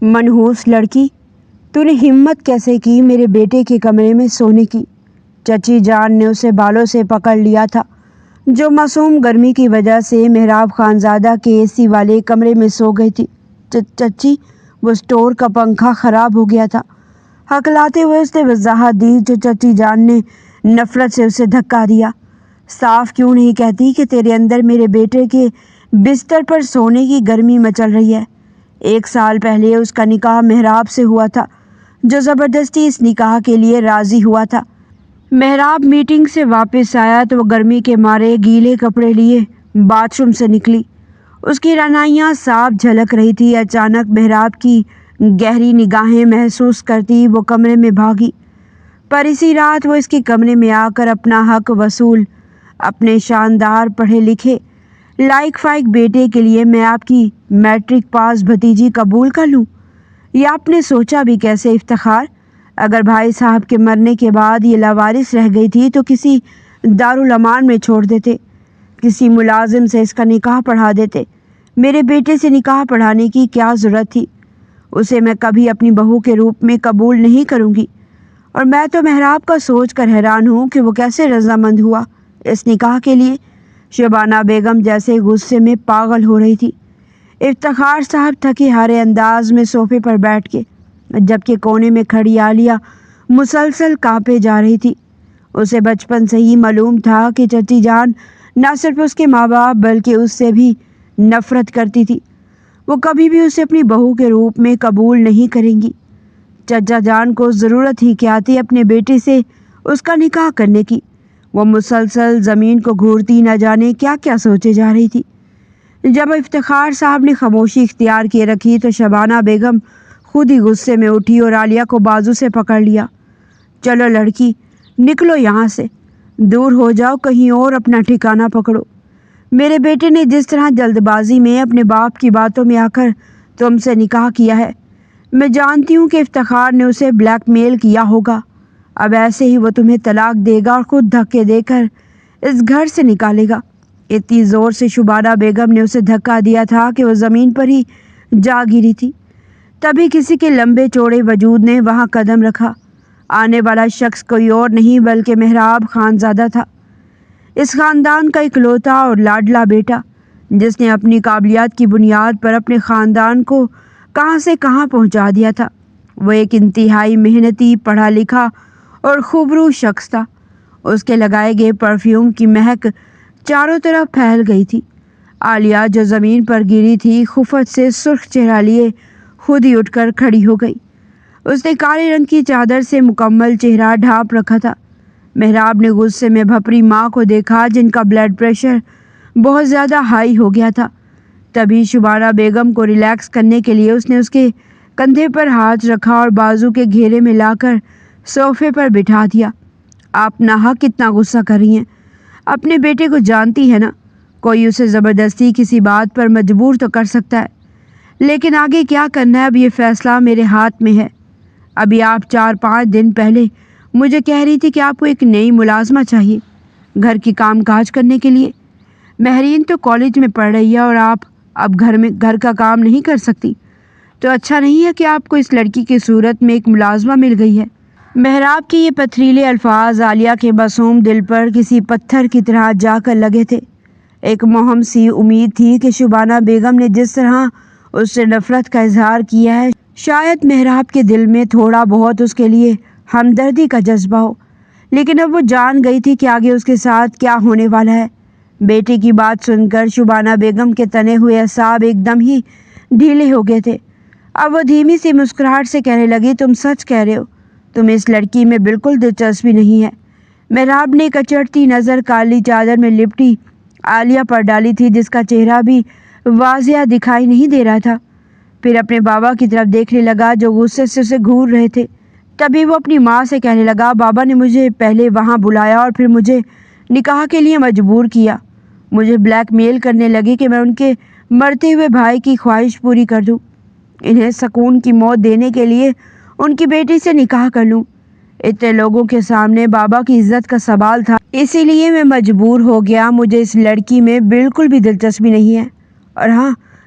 منحوس لڑکی، تو نے ہمت کیسے کی میرے بیٹے کے کمرے میں سونے کی؟ چچی جان نے اسے بالوں سے پکڑ لیا تھا، جو معصوم گرمی کی وجہ سے محراب خانزادہ کے اے سی والے کمرے میں سو گئی تھی۔ چچی، وہ اسٹور کا پنکھا خراب ہو گیا تھا، ہکلاتے ہوئے اس نے وضاحت دی۔ جو چچی جان نے نفرت سے اسے دھکا دیا۔ صاف کیوں نہیں کہتی کہ تیرے اندر میرے بیٹے کے بستر پر سونے کی گرمی مچل رہی ہے؟ 1 سال پہلے اس کا نکاح محراب سے ہوا تھا، جو زبردستی اس نکاح کے لیے راضی ہوا تھا۔ محراب میٹنگ سے واپس آیا تو وہ گرمی کے مارے گیلے کپڑے لیے باتھ روم سے نکلی۔ اس کی رعنائیاں صاف جھلک رہی تھی۔ اچانک محراب کی گہری نگاہیں محسوس کرتی وہ کمرے میں بھاگی، پر اسی رات وہ اس کے کمرے میں آ کر اپنا حق وصول اپنے شاندار پڑھے لکھے لائق فائق بیٹے کے لیے میں آپ کی میٹرک پاس بھتیجی قبول کر لوں۔ یہ آپ نے سوچا بھی کیسے افتخار؟ اگر بھائی صاحب کے مرنے کے بعد یہ لاوارث رہ گئی تھی تو کسی دارالامان میں چھوڑ دیتے، کسی ملازم سے اس کا نکاح پڑھا دیتے۔ میرے بیٹے سے نکاح پڑھانے کی کیا ضرورت تھی؟ اسے میں کبھی اپنی بہو کے روپ میں قبول نہیں کروں گی، اور میں تو محراب کا سوچ کر حیران ہوں کہ وہ کیسے رضامند ہوا اس نکاح کے لیے۔ شبانہ بیگم جیسے غصے میں پاگل ہو رہی تھی۔ افتخار صاحب تھکے ہارے انداز میں صوفے پر بیٹھ کے، جبکہ کونے میں کھڑی عالیہ مسلسل کانپے جا رہی تھی۔ اسے بچپن سے ہی معلوم تھا کہ چچی جان نہ صرف اس کے ماں باپ بلکہ اس سے بھی نفرت کرتی تھی۔ وہ کبھی بھی اسے اپنی بہو کے روپ میں قبول نہیں کریں گی۔ چچا جان کو ضرورت ہی کیا تھی اپنے بیٹے سے اس کا نکاح کرنے کی؟ وہ مسلسل زمین کو گھورتی نہ جانے کیا کیا سوچے جا رہی تھی۔ جب افتخار صاحب نے خاموشی اختیار کیے رکھی تو شبانہ بیگم خود ہی غصے میں اٹھی اور عالیہ کو بازو سے پکڑ لیا۔ چلو لڑکی، نکلو یہاں سے، دور ہو جاؤ، کہیں اور اپنا ٹھکانہ پکڑو۔ میرے بیٹے نے جس طرح جلد بازی میں اپنے باپ کی باتوں میں آ کر تم سے نکاح کیا ہے، میں جانتی ہوں کہ افتخار نے اسے بلیک میل کیا ہوگا۔ اب ایسے ہی وہ تمہیں طلاق دے گا اور خود دھکے دے کر اس گھر سے نکالے گا۔ اتنی زور سے شبانہ بیگم نے اسے دھکا دیا تھا کہ وہ زمین پر ہی جا گری تھی۔ تبھی کسی کے لمبے چوڑے وجود نے وہاں قدم رکھا۔ آنے والا شخص کوئی اور نہیں بلکہ محراب خانزادہ تھا، اس خاندان کا اکلوتا اور لاڈلا بیٹا، جس نے اپنی قابلیت کی بنیاد پر اپنے خاندان کو کہاں سے کہاں پہنچا دیا تھا۔ وہ ایک انتہائی محنتی، پڑھا لکھا اور خوبرو شخص تھا۔ اس کے لگائے گئے پرفیوم کی مہک چاروں طرف پھیل گئی تھی۔ عالیہ جو زمین پر گری تھی، خفت سے سرخ چہرہ لیے خود ہی اٹھ کر کھڑی ہو گئی۔ اس نے کالے رنگ کی چادر سے مکمل چہرہ ڈھانپ رکھا تھا۔ محراب نے غصے میں بھپری ماں کو دیکھا جن کا بلڈ پریشر بہت زیادہ ہائی ہو گیا تھا۔ تبھی شبانہ بیگم کو ریلیکس کرنے کے لیے اس نے اس کے کندھے پر ہاتھ رکھا اور بازو کے گھیرے میں لا کر صوفے پر بٹھا دیا۔ آپ ناحق کتنا غصہ کر رہی ہیں؟ اپنے بیٹے کو جانتی ہے نا، کوئی اسے زبردستی کسی بات پر مجبور تو کر سکتا ہے، لیکن آگے کیا کرنا ہے اب یہ فیصلہ میرے ہاتھ میں ہے۔ ابھی آپ 4-5 دن پہلے مجھے کہہ رہی تھی کہ آپ کو ایک نئی ملازمہ چاہیے گھر کی کام کاج کرنے کے لیے۔ مہرین تو کالج میں پڑھ رہی ہے اور آپ اب گھر کا کام نہیں کر سکتی، تو اچھا نہیں ہے کہ آپ کو اس لڑکی کی صورت میں ایک ملازمہ مل گئی ہے۔ محراب کے یہ پتھریلے الفاظ عالیہ کے معصوم دل پر کسی پتھر کی طرح جا کر لگے تھے۔ ایک مہم سی امید تھی کہ شبانہ بیگم نے جس طرح اس سے نفرت کا اظہار کیا ہے، شاید محراب کے دل میں تھوڑا بہت اس کے لیے ہمدردی کا جذبہ ہو، لیکن اب وہ جان گئی تھی کہ آگے اس کے ساتھ کیا ہونے والا ہے۔ بیٹے کی بات سن کر شبانہ بیگم کے تنے ہوئے اعصاب ایک دم ہی ڈھیلے ہو گئے تھے۔ اب وہ دھیمی سی مسکراہٹ سے کہنے لگی، تم سچ کہہ رہے ہو، تمہیں اس لڑکی میں بالکل دلچسپی نہیں ہے۔ محراب نے کچڑتی نظر کالی چادر میں لپٹی عالیہ پر ڈالی تھی، جس کا چہرہ بھی واضح دکھائی نہیں دے رہا تھا۔ پھر اپنے بابا کی طرف دیکھنے لگا جو غصے سے اسے گھور رہے تھے۔ تبھی وہ اپنی ماں سے کہنے لگا، بابا نے مجھے پہلے وہاں بلایا اور پھر مجھے نکاح کے لیے مجبور کیا۔ مجھے بلیک میل کرنے لگی کہ میں ان کے مرتے ہوئے بھائی کی خواہش پوری کر دوں، انہیں سکون کی موت دینے کے لیے ان کی بیٹی سے نکاح کر لوں۔ اتنے لوگوں کے سامنے بابا کی عزت کا سوال تھا، اسی لیے میں مجبور ہو گیا۔ مجھے اس لڑکی میں بالکل بھی دلچسپی نہیں ہے، اور ہاں،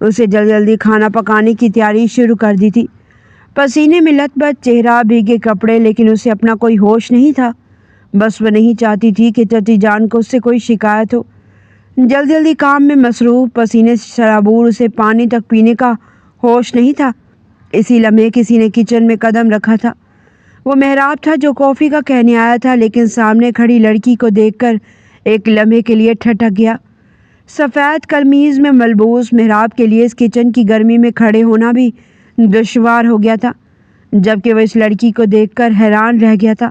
اسے جلدی جلدی کھانا پکانے کی تیاری شروع کر دی تھی۔ پسینے میں لت پت چہرہ، بھیگے کپڑے، لیکن اسے اپنا کوئی ہوش نہیں تھا۔ بس وہ نہیں چاہتی تھی کہ چچی جان کو اس سے کوئی شکایت ہو۔ جلدی جلدی کام میں مصروف، پسینے سے سرابور، اسے پانی تک پینے کا ہوش نہیں تھا۔ اسی لمحے کسی نے کچن میں قدم رکھا تھا۔ وہ محراب تھا جو کافی کا کہنے آیا تھا، لیکن سامنے کھڑی لڑکی کو دیکھ کر ایک لمحے کے لیے ٹھٹک گیا۔ سفید قمیض میں ملبوس محراب کے لیے اس کچن کی گرمی میں کھڑے ہونا بھی دشوار ہو گیا تھا، جبکہ وہ اس لڑکی کو دیکھ کر حیران رہ گیا تھا۔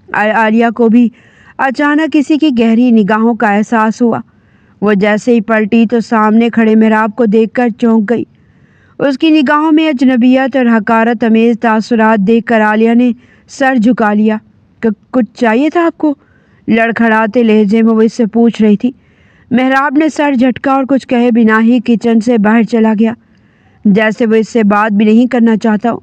عالیہ کو بھی اچانک کسی کی گہری نگاہوں کا احساس ہوا۔ وہ جیسے ہی پلٹی تو سامنے کھڑے محراب کو دیکھ کر چونک گئی۔ اس کی نگاہوں میں اجنبیت اور حقارت امیز تاثرات دیکھ کر عالیہ نے سر جھکا لیا۔ کچھ چاہیے تھا آپ کو؟ لڑکھڑاتے لہجے میں وہ اس سے پوچھ رہی تھی۔ محراب نے سر جھٹکا اور کچھ کہے بنا ہی کچن سے باہر چلا گیا، جیسے وہ اس سے بات بھی نہیں کرنا چاہتا ہو۔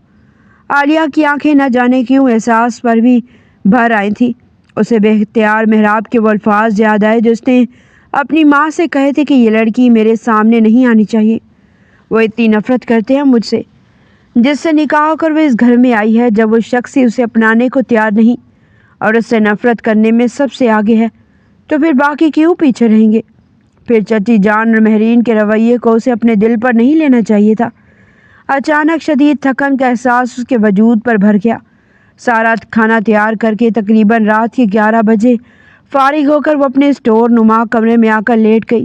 عالیہ کی آنکھیں نہ جانے کیوں احساس پر بھی بھر آئی تھی۔ اسے بے اختیار محراب کے وہ الفاظ یاد آئے جو اس نے اپنی ماں سے کہے تھے کہ یہ لڑکی میرے سامنے نہیں آنی چاہیے۔ وہ اتنی نفرت کرتے ہیں مجھ سے، جس سے نکاح ہو کر وہ اس گھر میں آئی ہے۔ جب وہ شخص ہی اسے اپنانے کو تیار نہیں اور اس سے نفرت کرنے میں سب سے آگے ہے، تو پھر باقی کیوں پیچھے رہیں گے؟ پھر چچی جان اور مہرین کے رویے کو اسے اپنے دل پر نہیں لینا چاہیے تھا۔ اچانک شدید تھکن کا احساس اس کے وجود پر بھر گیا۔ سارا کھانا تیار کر کے تقریباً رات کے 11 بجے فارغ ہو کر وہ اپنے اسٹور نما کمرے میں آ کر لیٹ گئی۔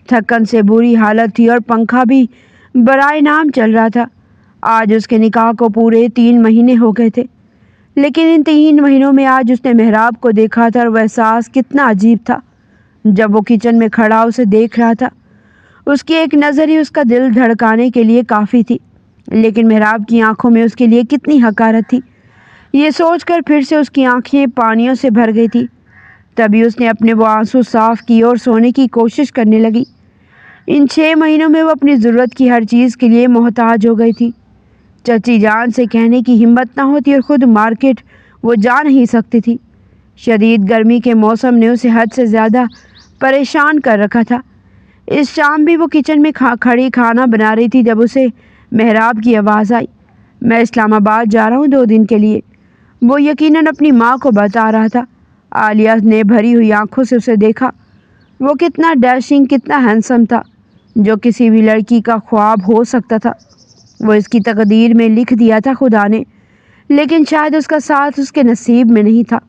تھکن سے بری حالت تھی اور پنکھا بھی برائے نام چل رہا تھا۔ آج اس کے نکاح کو پورے 3 مہینے ہو گئے تھے، لیکن ان 3 مہینوں میں آج اس نے محراب کو دیکھا تھا، اور وہ احساس کتنا عجیب تھا۔ جب وہ کچن میں کھڑا اسے دیکھ رہا تھا، اس کی ایک نظر ہی اس کا دل دھڑکانے کے لیے کافی تھی، لیکن محراب کی آنکھوں میں اس کے لیے کتنی حقارت تھی، یہ سوچ کر پھر سے اس کی آنکھیں پانیوں سے بھر گئی تھی۔ تبھی اس نے اپنے وہ آنسو صاف کیے اور سونے کی کوشش کرنے لگی۔ ان 6 مہینوں میں وہ اپنی ضرورت کی ہر چیز کے لیے محتاج ہو گئی تھی۔ چچی جان سے کہنے کی ہمت نہ ہوتی اور خود مارکیٹ وہ جا نہیں سکتی تھی۔ شدید گرمی کے موسم نے اسے حد سے زیادہ پریشان کر رکھا تھا۔ اس شام بھی وہ کچن میں کھڑی کھانا بنا رہی تھی جب اسے محراب کی آواز آئی۔ میں اسلام آباد جا رہا ہوں 2 دن کے لیے، وہ یقیناً اپنی ماں کو بتا رہا تھا۔ عالیہ نے بھری ہوئی آنکھوں سے اسے دیکھا۔ وہ کتنا ڈیشنگ، کتنا ہینڈسم تھا، جو کسی بھی لڑکی کا خواب ہو سکتا تھا۔ وہ اس کی تقدیر میں لکھ دیا تھا خدا نے، لیکن شاید اس کا ساتھ اس کے نصیب میں نہیں تھا،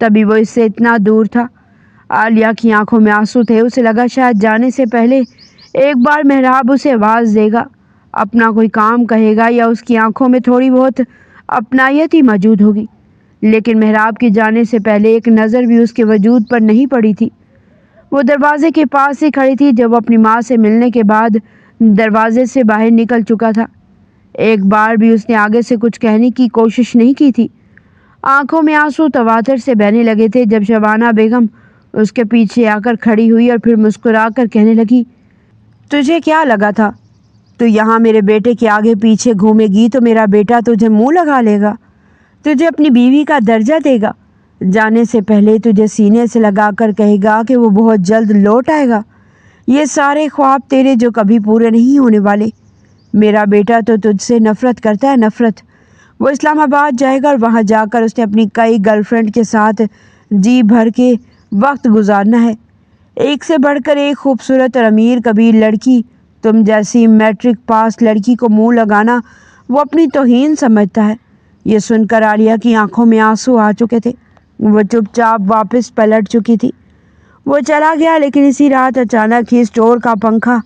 تبھی وہ اس سے اتنا دور تھا۔ عالیہ کی آنکھوں میں آنسو تھے۔ اسے لگا شاید جانے سے پہلے ایک بار محراب اسے آواز دے گا، اپنا کوئی کام کہے گا، یا اس کی آنکھوں میں تھوڑی بہت اپنائیت ہی موجود ہوگی، لیکن محراب کے جانے سے پہلے ایک نظر بھی اس کے وجود پر نہیں پڑی تھی۔ وہ دروازے کے پاس ہی کھڑی تھی جب وہ اپنی ماں سے ملنے کے بعد دروازے سے باہر نکل چکا تھا۔ ایک بار بھی اس نے آگے سے کچھ کہنے کی کوشش نہیں کی تھی۔ آنکھوں میں آنسو تواتر سے بہنے لگے تھے جب شبانہ بیگم اس کے پیچھے آ کر کھڑی ہوئی اور پھر مسکرا کر کہنے لگی، تجھے کیا لگا تھا تو یہاں میرے بیٹے کے آگے پیچھے گھومے گی تو میرا بیٹا تجھے منہ لگا لے گا، تجھے اپنی بیوی کا درجہ دے گا، جانے سے پہلے تجھے سینے سے لگا کر کہے گا کہ وہ بہت جلد لوٹ آئے گا۔ یہ سارے خواب تیرے جو کبھی پورے نہیں ہونے والے۔ میرا بیٹا تو تجھ سے نفرت کرتا ہے، نفرت۔ وہ اسلام آباد جائے گا اور وہاں جا کر اس نے اپنی کئی گرل فرینڈ کے ساتھ جی بھر کے وقت گزارنا ہے۔ ایک سے بڑھ کر ایک خوبصورت اور امیر کبیر لڑکی، تم جیسی میٹرک پاس لڑکی کو منہ لگانا وہ اپنی توہین سمجھتا ہے۔ یہ سن کر عالیہ کی آنکھوں میں آنسو آ چکے تھے۔ وہ چپ چاپ واپس پلٹ چکی تھی۔ وہ چلا گیا، لیکن اسی رات اچانک ہی اسٹور کا پنکھا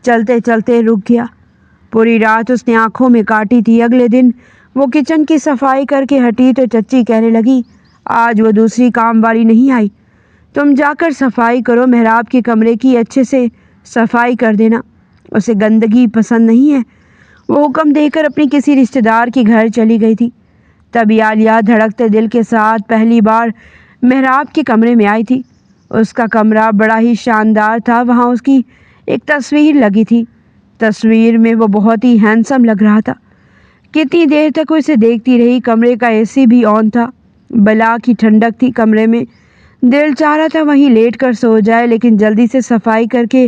چلتے چلتے رک گیا۔ پوری رات اس نے آنکھوں میں کاٹی تھی۔ اگلے دن وہ کچن کی صفائی کر کے ہٹی تو چچی کہنے لگی، آج وہ دوسری کام والی نہیں آئی، تم جا کر صفائی کرو، محراب کے کمرے کی اچھے سے صفائی کر دینا، اسے گندگی پسند نہیں ہے۔ وہ حکم دے کر اپنی کسی رشتہ دار کے گھر چلی گئی تھی۔ تبھی عالیہ دھڑکتے دل کے ساتھ پہلی بار محراب کے کمرے میں آئی تھی۔ اس کا کمرہ بڑا ہی شاندار تھا۔ وہاں اس کی ایک تصویر لگی تھی۔ تصویر میں وہ بہت ہی ہینڈسم لگ رہا تھا۔ کتنی دیر تک وہ اسے دیکھتی رہی۔ کمرے کا اے سی بھی آن تھا۔ بلا کی ٹھنڈک تھی کمرے میں۔ دل چاہ رہا تھا وہیں لیٹ کر سو جائے، لیکن جلدی سے صفائی کر کے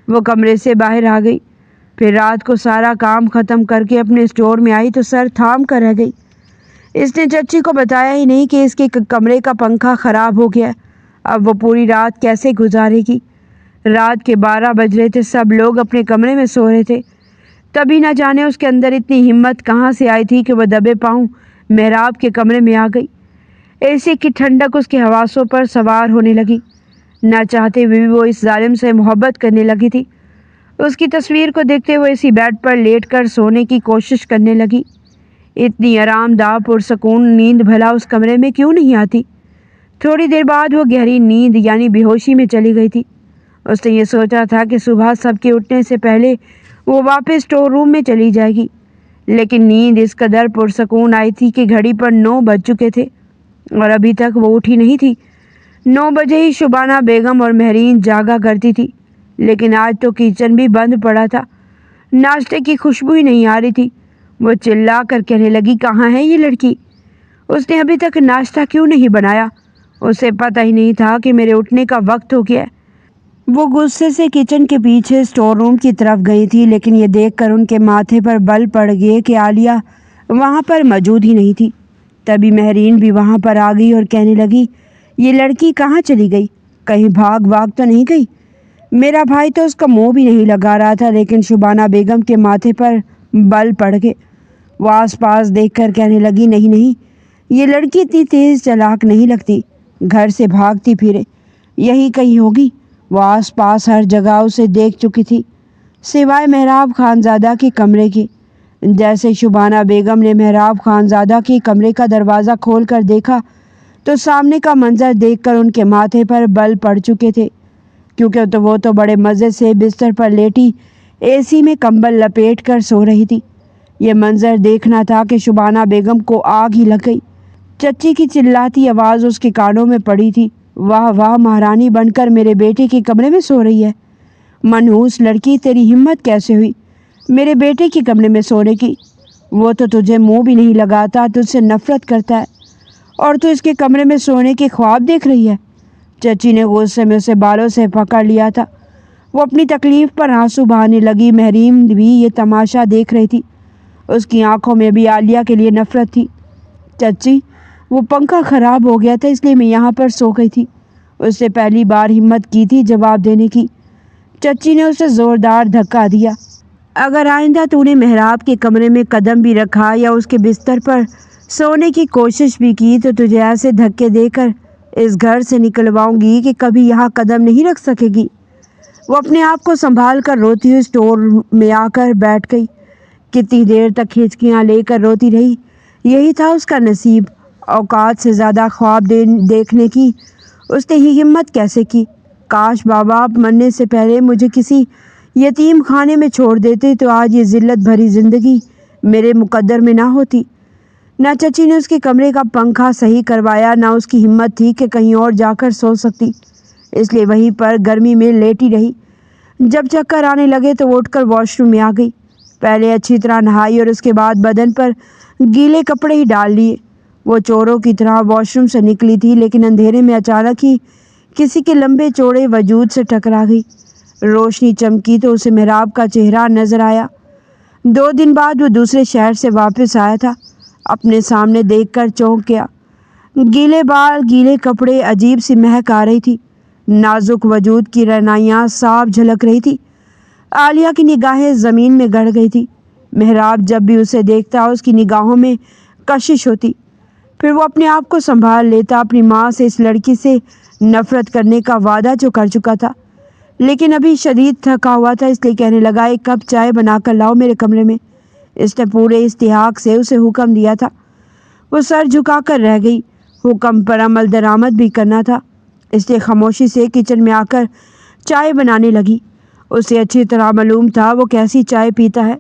وہ کمرے سے باہر آ گئی۔ پھر رات کو سارا کام ختم کر کے اپنے اسٹور میں آئی تو سر تھام کر رہ گئی۔ اس نے چچی کو بتایا ہی نہیں کہ اس کے کمرے کا پنکھا خراب ہو گیا ہے۔ اب وہ پوری رات کیسے گزارے گی؟ رات کے 12 بج رہے تھے، سب لوگ اپنے کمرے میں سو رہے تھے۔ تبھی نہ جانے اس کے اندر اتنی ہمت کہاں سے آئی تھی کہ وہ دبے پاؤں محراب کے کمرے میں آ گئی۔ اے سی کی ٹھنڈک اس کے حواسوں پر سوار ہونے لگی۔ نہ چاہتے ہوئے بھی وہ اس ظالم سے محبت کرنے لگی تھی۔ اس کی تصویر کو دیکھتے ہوئے اسی بیڈ پر لیٹ کر سونے کی کوشش کرنے لگی۔ اتنی آرام دہ پرسکون نیند بھلا اس کمرے میں کیوں نہیں آتی؟ تھوڑی دیر بعد وہ گہری نیند یعنی بے ہوشی میں چلی گئی تھی۔ اس نے یہ سوچا تھا کہ صبح سب کے اٹھنے سے پہلے وہ واپس اسٹور روم میں چلی جائے گی، لیکن نیند اس قدر پرسکون آئی تھی کہ گھڑی پر 9 بج چکے تھے اور ابھی تک وہ اٹھی نہیں تھی۔ 9 بجے ہی شبانہ بیگم اور مہرین جاگا کرتی تھی، لیکن آج تو کچن بھی بند پڑا تھا۔ ناشتے کی خوشبو ہی نہیں آ رہی تھی۔ وہ چلا کر کہنے لگی، کہاں ہے یہ لڑکی؟ اس نے ابھی تک ناشتہ کیوں نہیں بنایا؟ اسے پتہ ہی نہیں تھا کہ میرے اٹھنے کا وقت ہو گیا ہے۔ وہ غصے سے کچن کے پیچھے اسٹور روم کی طرف گئی تھی، لیکن یہ دیکھ کر ان کے ماتھے پر بل پڑ گئے کہ عالیہ وہاں پر موجود ہی نہیں تھی۔ تبھی مہرین بھی وہاں پر آ گئی اور کہنے لگی، یہ لڑکی کہاں چلی گئی؟ کہیں بھاگ تو نہیں گئی؟ میرا بھائی تو اس کا منہ بھی نہیں لگا رہا تھا، لیکن شبانہ بیگم کے ماتھے پر بل پڑ گئے۔ وہ آس پاس دیکھ کر کہنے لگی، نہیں، یہ لڑکی اتنی تیز چلاک نہیں لگتی، گھر سے بھاگتی پھرے یہی کہیں ہوگی۔ وہ آس پاس ہر جگہ اسے دیکھ چکی تھی، سوائے محراب خانزادہ کے کمرے کے۔ جیسے شبانہ بیگم نے محراب خانزادہ کے کمرے کا دروازہ کھول کر دیکھا تو سامنے کا منظر دیکھ کر ان کے ماتھے پر بل پڑ چکے تھے، کیونکہ وہ تو بڑے مزے سے بستر پر لیٹی اے سی میں کمبل لپیٹ کر سو رہی تھی۔ یہ منظر دیکھنا تھا کہ شبانہ بیگم کو آگ ہی لگ گئی۔ چچی کی چلاتی آواز اس کے کانوں میں پڑی تھی، واہ واہ، مہارانی بن کر میرے بیٹے کے کمرے میں سو رہی ہے۔ منحوس لڑکی، تیری ہمت کیسے ہوئی میرے بیٹے کے کمرے میں سونے کی؟ وہ تو تجھے منہ بھی نہیں لگاتا، تجھ سے نفرت کرتا ہے، اور تو اس کے کمرے میں سونے کے خواب دیکھ رہی ہے۔ چچی نے غصے میں اسے بالوں سے پکڑ لیا تھا۔ وہ اپنی تکلیف پر آنسو بہانے لگی۔ مہرین بھی یہ تماشا دیکھ رہی تھی۔ اس کی آنکھوں میں بھی عالیہ کے لیے نفرت تھی۔ چچی، وہ پنکھا خراب ہو گیا تھا، اس لیے میں یہاں پر سو گئی تھی۔ اس سے پہلی بار ہمت کی تھی جواب دینے کی۔ چچی نے اسے زوردار دھکا دیا۔ اگر آئندہ تو نے محراب کے کمرے میں قدم بھی رکھا یا اس کے بستر پر سونے کی کوشش بھی کی تو تجھے ایسے دھکے دے کر اس گھر سے نکلواؤں گی کہ کبھی یہاں قدم نہیں رکھ سکے گی۔ وہ اپنے آپ کو سنبھال کر روتی ہوئی اسٹور میں آ کر بیٹھ گئی۔ کتنی دیر تک ہچکیاں لے کر روتی رہی۔ یہی تھا اس کا نصیب، اوقات سے زیادہ خواب دیکھنے کی۔ اس نے ہی ہمت کیسے کی؟ کاش ماں باپ مرنے سے پہلے مجھے کسی یتیم خانے میں چھوڑ دیتے تو آج یہ ذلت بھری زندگی میرے مقدر میں نہ ہوتی۔ نہ چچی نے اس کے کمرے کا پنکھا صحیح کروایا، نہ اس کی ہمت تھی کہ کہیں اور جا کر سو سکتی، اس لیے وہیں پر گرمی میں لیٹی رہی۔ جب چکر آنے لگے تو وہ اٹھ کر واش روم میں آ گئی۔ پہلے اچھی طرح نہائی اور اس کے بعد بدن پر گیلے کپڑے ہی ڈال لیے۔ وہ چوروں کی طرح واش روم سے نکلی تھی، لیکن اندھیرے میں اچانک ہی کسی کے لمبے چوڑے وجود سے ٹکرا گئی۔ روشنی چمکی تو اسے محراب کا چہرہ نظر آیا۔ 2 دن بعد وہ دوسرے شہر سے واپس آیا تھا۔ اپنے سامنے دیکھ کر چونک گیا۔ گیلے بال، گیلے کپڑے، عجیب سی مہک آ رہی تھی۔ نازک وجود کی رعنائیاں صاف جھلک رہی تھی۔ عالیہ کی نگاہیں زمین میں گڑ گئی تھی۔ محراب جب بھی اسے دیکھتا اس کی نگاہوں میں کشش ہوتی، پھر وہ اپنے آپ کو سنبھال لیتا۔ اپنی ماں سے اس لڑکی سے نفرت کرنے کا وعدہ جو کر چکا تھا، لیکن ابھی شدید تھکا ہوا تھا، اس لیے کہنے لگا، 1 کپ چائے بنا کر لاؤ میرے کمرے میں۔ اس نے پورے استحقاق سے اسے حکم دیا تھا۔ وہ سر جھکا کر رہ گئی۔ حکم پر عمل درآمد بھی کرنا تھا، اس لیے خاموشی سے کچن میں آ کر چائے بنانے لگی۔ اسے اچھی طرح معلوم تھا وہ کیسی چائے پیتا ہے۔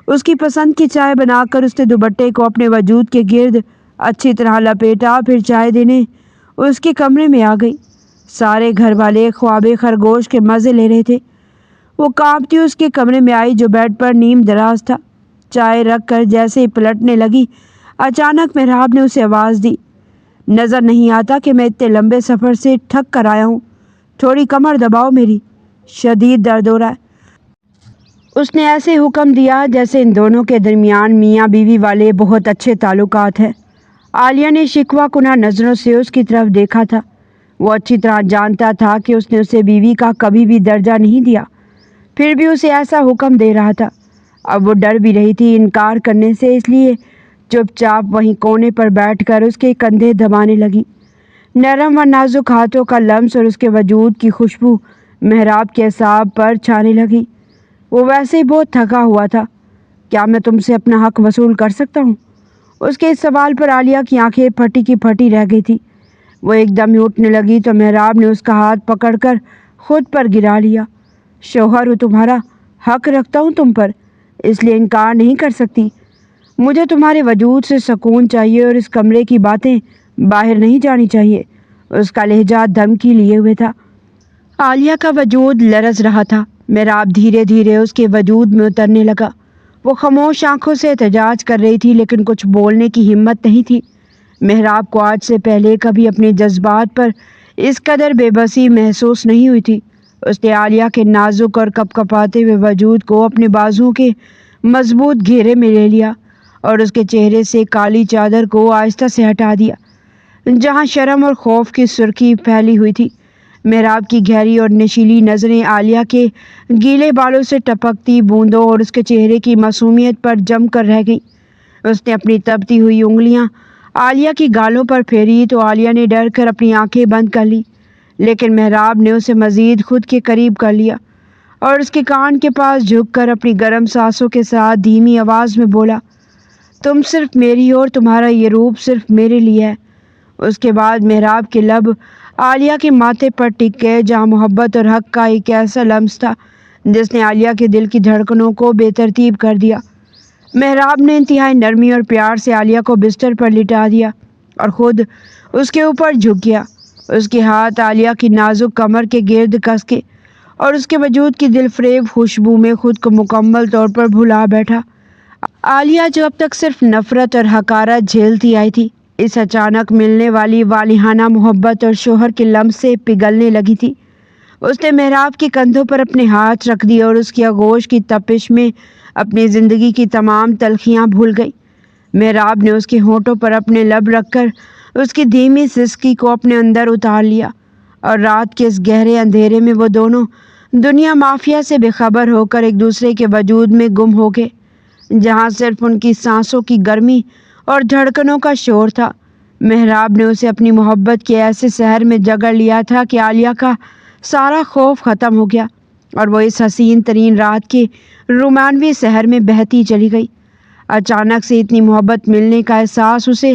اس کی پسند کی چائے بنا کر اس نے دوپٹے کو اپنے وجود کے گرد اچھی طرح لپیٹا، پھر چائے دینے اس کے کمرے میں آ گئی۔ سارے گھر والے خواب خرگوش کے مزے لے رہے تھے۔ وہ کانپتی اس کے کمرے میں آئی جو بیڈ پر نیم دراز تھا۔ چائے رکھ کر جیسے ہی پلٹنے لگی، اچانک محراب نے اسے آواز دی، نظر نہیں آتا کہ میں اتنے لمبے سفر سے تھک کر آیا ہوں؟ تھوڑی کمر دباؤ، میری شدید درد ہو رہا ہے۔ اس نے ایسے حکم دیا جیسے ان دونوں کے درمیان میاں بیوی والے بہت اچھے تعلقات ہیں۔ عالیہ نے شکوہ کنہ نظروں سے اس کی طرف دیکھا تھا۔ وہ اچھی طرح جانتا تھا کہ اس نے اسے بیوی کا کبھی بھی درجہ نہیں دیا، پھر بھی اسے ایسا حکم دے رہا تھا۔ اب وہ ڈر بھی رہی تھی انکار کرنے سے، اس لیے چپ چاپ وہیں کونے پر بیٹھ کر اس کے کندھے دبانے لگی۔ نرم و نازک ہاتھوں کا لمس اور اس کے وجود کی خوشبو محراب کے اعصاب پر چھانے لگی۔ وہ ویسے ہی بہت تھکا ہوا تھا۔ کیا میں تم سے اپنا حق وصول کر سکتا ہوں؟ اس کے اس سوال پر عالیہ کی آنکھیں پھٹی کی پھٹی رہ گئی تھی۔ وہ ایک دم ہی اٹھنے لگی تو محراب نے اس کا ہاتھ پکڑ کر خود پر گرا لیا۔ شوہر ہوں تمہارا، حق رکھتا ہوں تم پر، اس لیے انکار نہیں کر سکتی۔ مجھے تمہارے وجود سے سکون چاہیے اور اس کمرے کی باتیں باہر نہیں جانی چاہیے۔ اس کا لہجہ دھمکی لیے ہوئے تھا۔ عالیہ کا وجود لرز رہا تھا۔ محراب دھیرے دھیرے اس کے وجود میں اترنے لگا۔ وہ خاموش آنکھوں سے احتجاج کر رہی تھی لیکن کچھ بولنے کی ہمت نہیں تھی۔ محراب کو آج سے پہلے کبھی اپنے جذبات پر اس قدر بے بسی محسوس نہیں ہوئی تھی۔ اس نے عالیہ کے نازک اور کپ کپاتے ہوئے وجود کو اپنے بازوؤں کے مضبوط گھیرے میں لے لیا اور اس کے چہرے سے کالی چادر کو آہستہ سے ہٹا دیا، جہاں شرم اور خوف کی سرخی پھیلی ہوئی تھی۔ محراب کی گہری اور نشیلی نظریں عالیہ کے گیلے بالوں سے ٹپکتی بوندوں اور اس کے چہرے کی معصومیت پر جم کر رہ گئیں۔ اس نے اپنی تپتی ہوئی انگلیاں عالیہ کی گالوں پر پھیری تو عالیہ نے ڈر کر اپنی آنکھیں بند کر لی، لیکن محراب نے اسے مزید خود کے قریب کر لیا اور اس کے کان کے پاس جھک کر اپنی گرم سانسوں کے ساتھ دھیمی آواز میں بولا، تم صرف میری ہو اور تمہارا یہ روپ صرف میرے لیے ہے۔ اس کے بعد محراب کے لب عالیہ کے ماتھے پر ٹک گئے، جہاں محبت اور حق کا ایک ایسا لمس تھا جس نے عالیہ کے دل کی دھڑکنوں کو بے ترتیب کر دیا۔ محراب نے انتہائی نرمی اور پیار سے عالیہ کو بستر پر لٹا دیا اور خود اس کے اوپر جھک گیا۔ اس کے ہاتھ عالیہ کی نازک کمر کے گرد کس کے اور اس کے وجود کی دل فریب خوشبو میں خود کو مکمل طور پر بھلا بیٹھا۔ عالیہ جو اب تک صرف نفرت اور حقارت جھیلتی آئی تھی، اس اچانک ملنے والی والہانہ محبت اور شوہر کے لمس سے پگھلنے لگی تھی۔ اس نے محراب کے کندھوں پر اپنے ہاتھ رکھ دیے اور اس کی آغوش کی تپش میں اپنی زندگی کی تمام تلخیاں بھول گئی۔ محراب نے اس کے ہونٹوں پر اپنے لب رکھ کر اس کی دھیمی سسکی کو اپنے اندر اتار لیا اور رات کے اس گہرے اندھیرے میں وہ دونوں دنیا مافیا سے بے خبر ہو کر ایک دوسرے کے وجود میں گم ہو گئے، جہاں صرف ان کی سانسوں کی گرمی اور دھڑکنوں کا شور تھا۔ محراب نے اسے اپنی محبت کے ایسے سحر میں جگڑ لیا تھا کہ عالیہ کا سارا خوف ختم ہو گیا اور وہ اس حسین ترین رات کے رومانوی سحر میں بہتی چلی گئی۔ اچانک سے اتنی محبت ملنے کا احساس اسے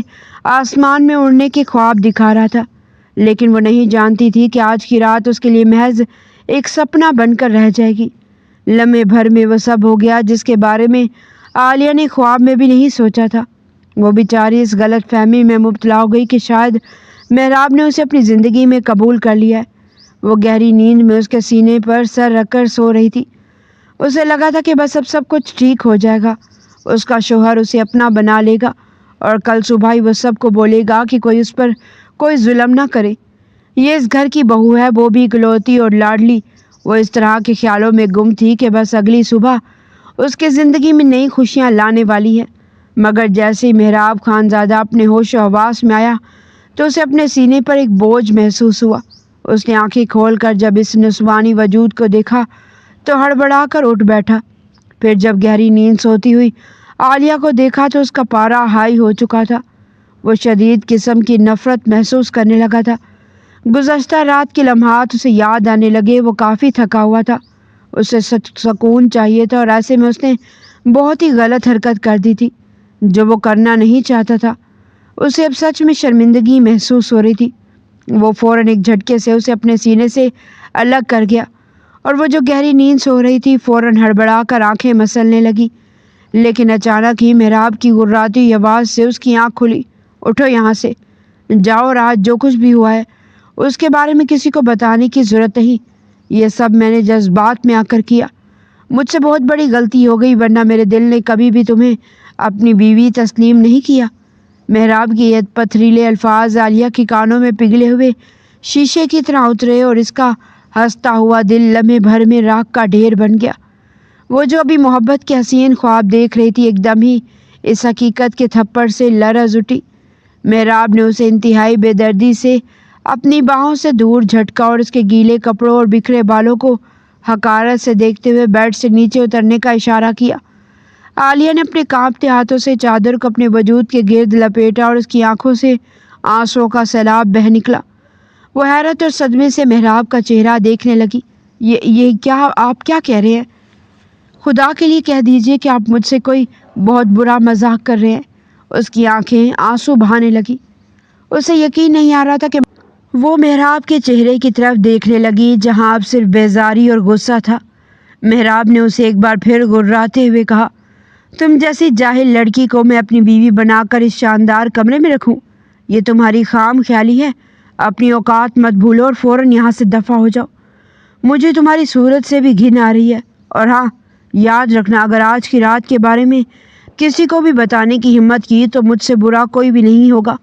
آسمان میں اڑنے کے خواب دکھا رہا تھا، لیکن وہ نہیں جانتی تھی کہ آج کی رات اس کے لیے محض ایک سپنا بن کر رہ جائے گی۔ لمحے بھر میں وہ سب ہو گیا جس کے بارے میں عالیہ نے خواب میں بھی نہیں سوچا تھا۔ وہ بیچاری اس غلط فہمی میں مبتلا ہو گئی کہ شاید محراب نے اسے اپنی زندگی میں قبول کر لیا ہے۔ وہ گہری نیند میں اس کے سینے پر سر رکھ کر سو رہی تھی۔ اسے لگا تھا کہ بس اب سب کچھ ٹھیک ہو جائے گا، اس کا شوہر اسے اپنا بنا لے گا اور کل صبح ہی وہ سب کو بولے گا کہ کوئی اس پر کوئی ظلم نہ کرے۔ یہ اس گھر کی بہو ہے، وہ بھی اکلوتی اور لاڈلی۔ وہ اس طرح کے خیالوں میں گم تھی کہ بس اگلی صبح اس کی زندگی میں نئی خوشیاں لانے والی ہے۔ مگر جیسے ہی محراب خانزادہ اپنے ہوش و حواس میں آیا تو اسے اپنے سینے پر ایک بوجھ محسوس ہوا۔ اس نے آنکھیں کھول کر جب اس نسوانی وجود کو دیکھا تو ہڑبڑا کر اٹھ بیٹھا۔ پھر جب گہری نیند سوتی ہوئی عالیہ کو دیکھا تو اس کا پارا ہائی ہو چکا تھا۔ وہ شدید قسم کی نفرت محسوس کرنے لگا تھا۔ گزشتہ رات کے لمحات اسے یاد آنے لگے۔ وہ کافی تھکا ہوا تھا، اسے سکون چاہیے تھا اور ایسے میں اس نے بہت ہی غلط حرکت کر دی تھی جو وہ کرنا نہیں چاہتا تھا۔ اسے اب سچ میں شرمندگی محسوس ہو رہی تھی۔ وہ فوراً ایک جھٹکے سے اسے اپنے سینے سے الگ کر گیا اور وہ جو گہری نیند سو رہی تھی فوراً ہڑبڑا کر آنکھیں مسلنے لگی، لیکن اچانک ہی محراب کی گراتی آواز سے اس کی آنکھ کھلی۔ اٹھو یہاں سے، جاؤ اور آج جو کچھ بھی ہوا ہے اس کے بارے میں کسی کو بتانے کی ضرورت نہیں۔ یہ سب میں نے جذبات میں آ کر کیا، مجھ سے بہت بڑی غلطی ہو گئی، ورنہ میرے دل نے کبھی بھی تمہیں اپنی بیوی تسلیم نہیں کیا۔ محراب کی یہ پتھریلے الفاظ عالیہ کے کانوں میں پگھلے ہوئے شیشے کی طرح اترے اور اس کا ہنستا ہوا دل لمحے بھر میں راکھ کا ڈھیر بن گیا۔ وہ جو ابھی محبت کے حسین خواب دیکھ رہی تھی ایک دم ہی اس حقیقت کے تھپڑ سے لرز اٹھی۔ محراب نے اسے انتہائی بے دردی سے اپنی باہوں سے دور جھٹکا اور اس کے گیلے کپڑوں اور بکھرے بالوں کو حقارت سے دیکھتے ہوئے بیڈ سے نیچے اترنے کا اشارہ کیا۔ عالیہ نے اپنے کانپتے ہاتھوں سے چادر کو اپنے وجود کے گرد لپیٹا اور اس کی آنکھوں سے آنسوؤں کا سیلاب بہہ نکلا۔ وہ حیرت اور صدمے سے محراب کا چہرہ دیکھنے لگی۔ یہ کیا آپ کیا کہہ رہے ہیں؟ خدا کے لیے کہہ دیجئے کہ آپ مجھ سے کوئی بہت برا مذاق کر رہے ہیں۔ اس کی آنکھیں آنسو بہانے لگی۔ اسے یقین نہیں آ رہا تھا کہ وہ محراب کے چہرے کی طرف دیکھنے لگی جہاں اب صرف بیزاری اور غصہ تھا۔ محراب نے اسے ایک بار پھر گھرراتے ہوئے کہا، تم جیسی جاہل لڑکی کو میں اپنی بیوی بنا کر اس شاندار کمرے میں رکھوں؟ یہ تمہاری خام خیالی ہے۔ اپنی اوقات مت بھولو اور فوراً یہاں سے دفع ہو جاؤ۔ مجھے تمہاری صورت سے بھی گھن آ رہی ہے۔ اور ہاں، یاد رکھنا اگر آج کی رات کے بارے میں کسی کو بھی بتانے کی ہمت کی تو مجھ سے برا کوئی بھی نہیں ہوگا۔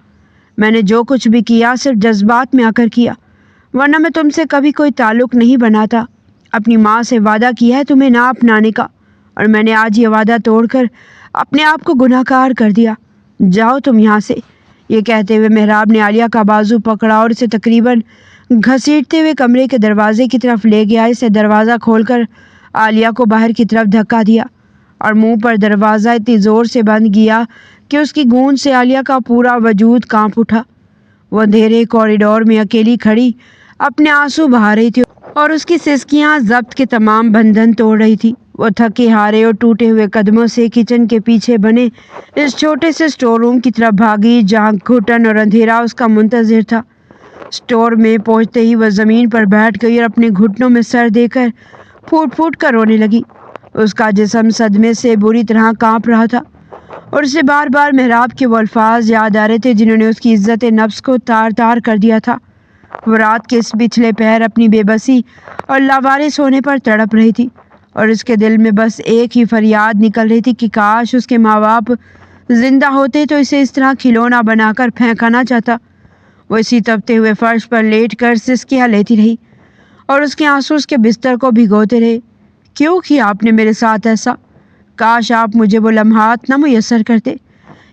میں نے جو کچھ بھی کیا صرف جذبات میں آ کر کیا، ورنہ میں تم سے کبھی کوئی تعلق نہیں بناتا۔ اپنی ماں سے وعدہ کیا ہے تمہیں نہ اپنانے کا، اور میں نے آج یہ وعدہ توڑ کر اپنے آپ کو گناہ گار کر دیا۔ جاؤ تم یہاں سے۔ یہ کہتے ہوئے محراب نے عالیہ کا بازو پکڑا اور اسے تقریباً گھسیٹتے ہوئے کمرے کے دروازے کی طرف لے گیا۔ اسے دروازہ کھول کر عالیہ کو باہر کی طرف دھکا دیا اور منہ پر دروازہ اتنی زور سے بند کیا کہ اس کی گونج سے عالیہ کا پورا وجود کانپ اٹھا۔ وہ اندھیرے کوریڈور میں اکیلی کھڑی اپنے آنسو بہا رہی تھی اور اس کی سسکیاں ضبط کے تمام بندھن توڑ رہی تھی۔ وہ تھکے ہارے اور ٹوٹے ہوئے قدموں سے کچن کے پیچھے بنے اس چھوٹے سے اسٹور روم کی طرف بھاگی جہاں گھٹن اور اندھیرا اس کا منتظر تھا۔ اسٹور میں پہنچتے ہی وہ زمین پر بیٹھ گئی اور اپنے گھٹنوں میں سر دے کر پھوٹ پھوٹ کر رونے لگی۔ اس کا جسم صدمے سے بری طرح کانپ رہا تھا اور اسے بار بار محراب کے وہ الفاظ یاد آ رہے تھے جنہوں نے اس کی عزت نفس کو تار تار کر دیا تھا۔ وہ رات کے اس پچھلے پہر اپنی بے بسی اور لاوارث ہونے پر تڑپ رہی تھی اور اس کے دل میں بس ایک ہی فریاد نکل رہی تھی کہ کاش اس کے ماں باپ زندہ ہوتے تو اسے اس طرح کھلونا بنا کر پھینکا نہ چاہتا۔ وہ اسی تپتے ہوئے فرش پر لیٹ کر سسکیاں لیتی رہی اور اس کے آنسو اس کے بستر کو بھگوتے رہے۔ کیوں کیا آپ نے میرے ساتھ ایسا؟ کاش آپ مجھے وہ لمحات نہ میسر کرتے،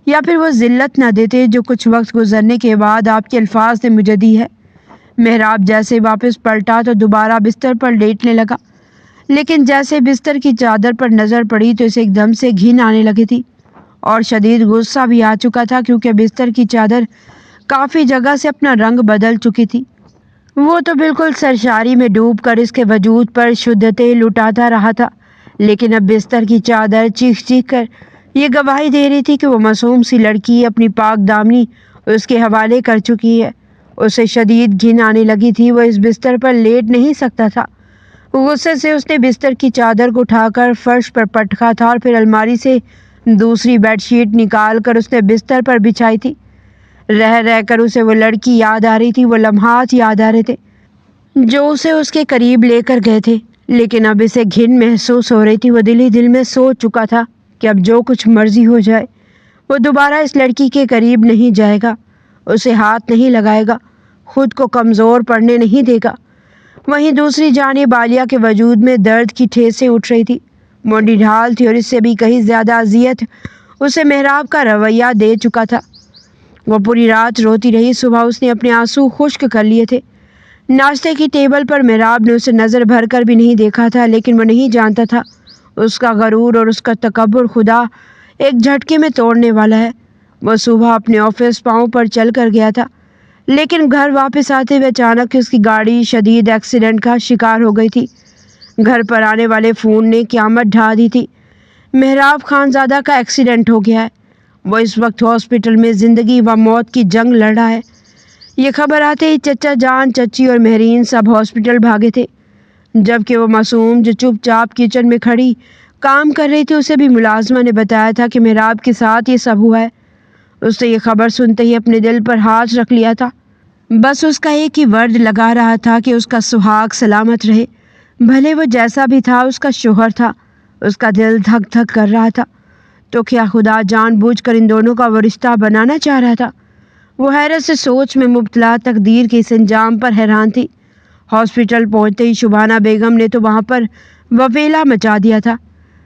یا پھر وہ ذلت نہ دیتے جو کچھ وقت گزرنے کے بعد آپ کے الفاظ نے مجھے دی ہے۔ محراب جیسے واپس پلٹا تو دوبارہ بستر پر لیٹنے لگا، لیکن جیسے بستر کی چادر پر نظر پڑی تو اسے ایک دم سے گھن آنے لگی تھی اور شدید غصہ بھی آ چکا تھا کیونکہ بستر کی چادر کافی جگہ سے اپنا رنگ بدل چکی تھی۔ وہ تو بالکل سرشاری میں ڈوب کر اس کے وجود پر شدتیں لٹاتا رہا تھا، لیکن اب بستر کی چادر چیخ چیخ کر یہ گواہی دے رہی تھی کہ وہ معصوم سی لڑکی اپنی پاک دامنی اس کے حوالے کر چکی ہے۔ اسے شدید گھن آنے لگی تھی۔ وہ اس بستر پر لیٹ نہیں سکتا تھا۔ غصے سے اس نے بستر کی چادر کو اٹھا کر فرش پر پٹکا تھا اور پھر الماری سے دوسری بیڈ شیٹ نکال کر اس نے بستر پر بچھائی تھی۔ رہ رہ کر اسے وہ لڑکی یاد آ رہی تھی، وہ لمحات یاد آ رہے تھے جو اسے اس کے قریب لے کر گئے تھے، لیکن اب اسے گھن محسوس ہو رہی تھی۔ وہ دل ہی دل میں سوچ چکا تھا کہ اب جو کچھ مرضی ہو جائے وہ دوبارہ اس لڑکی کے قریب نہیں جائے گا، اسے ہاتھ نہیں لگائے گا، خود کو کمزور پڑنے نہیں دے گا۔ وہیں دوسری جانب عالیہ کے وجود میں درد کی ٹھیسیں اٹھ رہی تھی، مونڈی ڈھال تھی اور اس سے بھی کہیں زیادہ اذیت اسے محراب کا رویہ دے چکا تھا۔ وہ پوری رات روتی رہی۔ صبح اس نے اپنے آنسو خشک کر لیے تھے۔ ناشتے کی ٹیبل پر محراب نے اسے نظر بھر کر بھی نہیں دیکھا تھا، لیکن وہ نہیں جانتا تھا اس کا غرور اور اس کا تکبر خدا ایک جھٹکے میں توڑنے والا ہے۔ وہ صبح اپنے آفس پاؤں پر چل کر گیا تھا، لیکن گھر واپس آتے ہوئے اچانک اس کی گاڑی شدید ایکسیڈنٹ کا شکار ہو گئی تھی۔ گھر پر آنے والے فون نے قیامت ڈھا دی تھی۔ محراب خانزادہ کا ایکسیڈنٹ ہو گیا ہے۔ وہ اس وقت ہاسپٹل میں زندگی و موت کی جنگ لڑ رہا ہے۔ یہ خبر آتے ہی چچا جان، چچی اور مہرین سب ہاسپٹل بھاگے تھے، جبکہ وہ معصوم جو چپ چاپ کچن میں کھڑی کام کر رہی تھی اسے بھی ملازمہ نے بتایا تھا کہ محراب کے ساتھ یہ سب ہوا ہے۔ اس نے یہ خبر سنتے ہی اپنے دل پر ہاتھ رکھ لیا تھا۔ بس اس کا ایک ہی ورد لگا رہا تھا کہ اس کا سہاگ سلامت رہے، بھلے وہ جیسا بھی تھا اس کا شوہر تھا۔ اس کا دل دھک دھک کر رہا تھا۔ تو کیا خدا جان بوجھ کر ان دونوں کا وہ رشتہ بنانا چاہ رہا تھا؟ وہ حیرت سے سوچ میں مبتلا تقدیر کے اس انجام پر حیران تھی۔ ہاسپٹل پہنچتے ہی شبانہ بیگم نے تو وہاں پر وویلا مچا دیا تھا۔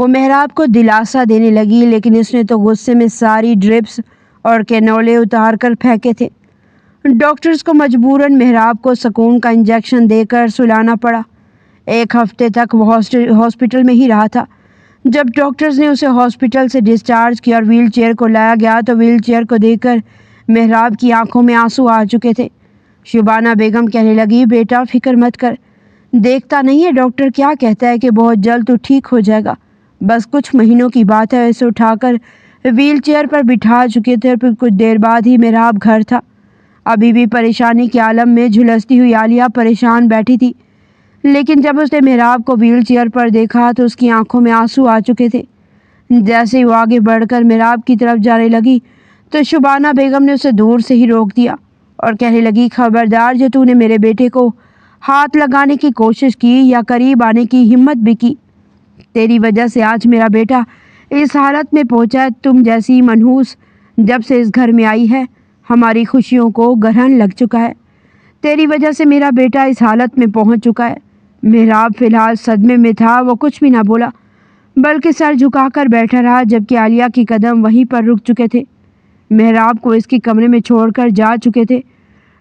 وہ محراب کو دلاسا دینے لگی، لیکن اس نے تو غصے میں ساری ڈرپس اور کینولے اتار کر پھینکے تھے۔ ڈاکٹرز کو مجبوراً محراب کو سکون کا انجیکشن دے کر سلانا پڑا۔ 1 ہفتے تک وہ ہاسپٹل میں ہی رہا تھا۔ جب ڈاکٹرز نے اسے ہاسپٹل سے ڈسچارج کیا اور ویل چیئر کو لایا گیا تو ویل چیئر کو دیکھ کر محراب کی آنکھوں میں آنسو آ چکے تھے۔ شبانہ بیگم کہنے لگی، بیٹا فکر مت کر، دیکھتا نہیں ہے ڈاکٹر کیا کہتا ہے کہ بہت جلد تو ٹھیک ہو جائے گا، بس کچھ مہینوں کی بات ہے۔ اسے اٹھا کر ویل چیئر پر بٹھا چکے تھے اور پھر کچھ دیر بعد ہی محراب گھر تھا۔ ابھی بھی پریشانی کے عالم میں جھلستی ہوئی عالیہ پریشان بیٹھی تھی، لیکن جب اس نے محراب کو ویل چیئر پر دیکھا تو اس کی آنکھوں میں آنسو آ چکے تھے۔ جیسے ہی وہ آگے بڑھ کر محراب کی طرف جانے لگی تو شبانہ بیگم نے اسے دور سے ہی روک دیا اور کہنے لگی، خبردار، جو تو نے میرے بیٹے کو ہاتھ لگانے کی کوشش کی یا قریب آنے کی ہمت بھی کی، تیری وجہ سے آج میرا بیٹا اس حالت میں پہنچا ہے۔ تم جیسی منحوس جب سے اس گھر میں آئی ہے، ہماری خوشیوں کو گرہن لگ چکا ہے۔ تیری وجہ سے میرا بیٹا اس حالت میں پہنچ چکا ہے۔ محراب فی الحال صدمے میں تھا، وہ کچھ بھی نہ بولا بلکہ سر جھکا کر بیٹھا رہا، جبکہ عالیہ کی قدم وہیں پر رک چکے تھے، محراب کو اس کے کمرے میں چھوڑ کر جا چکے تھے۔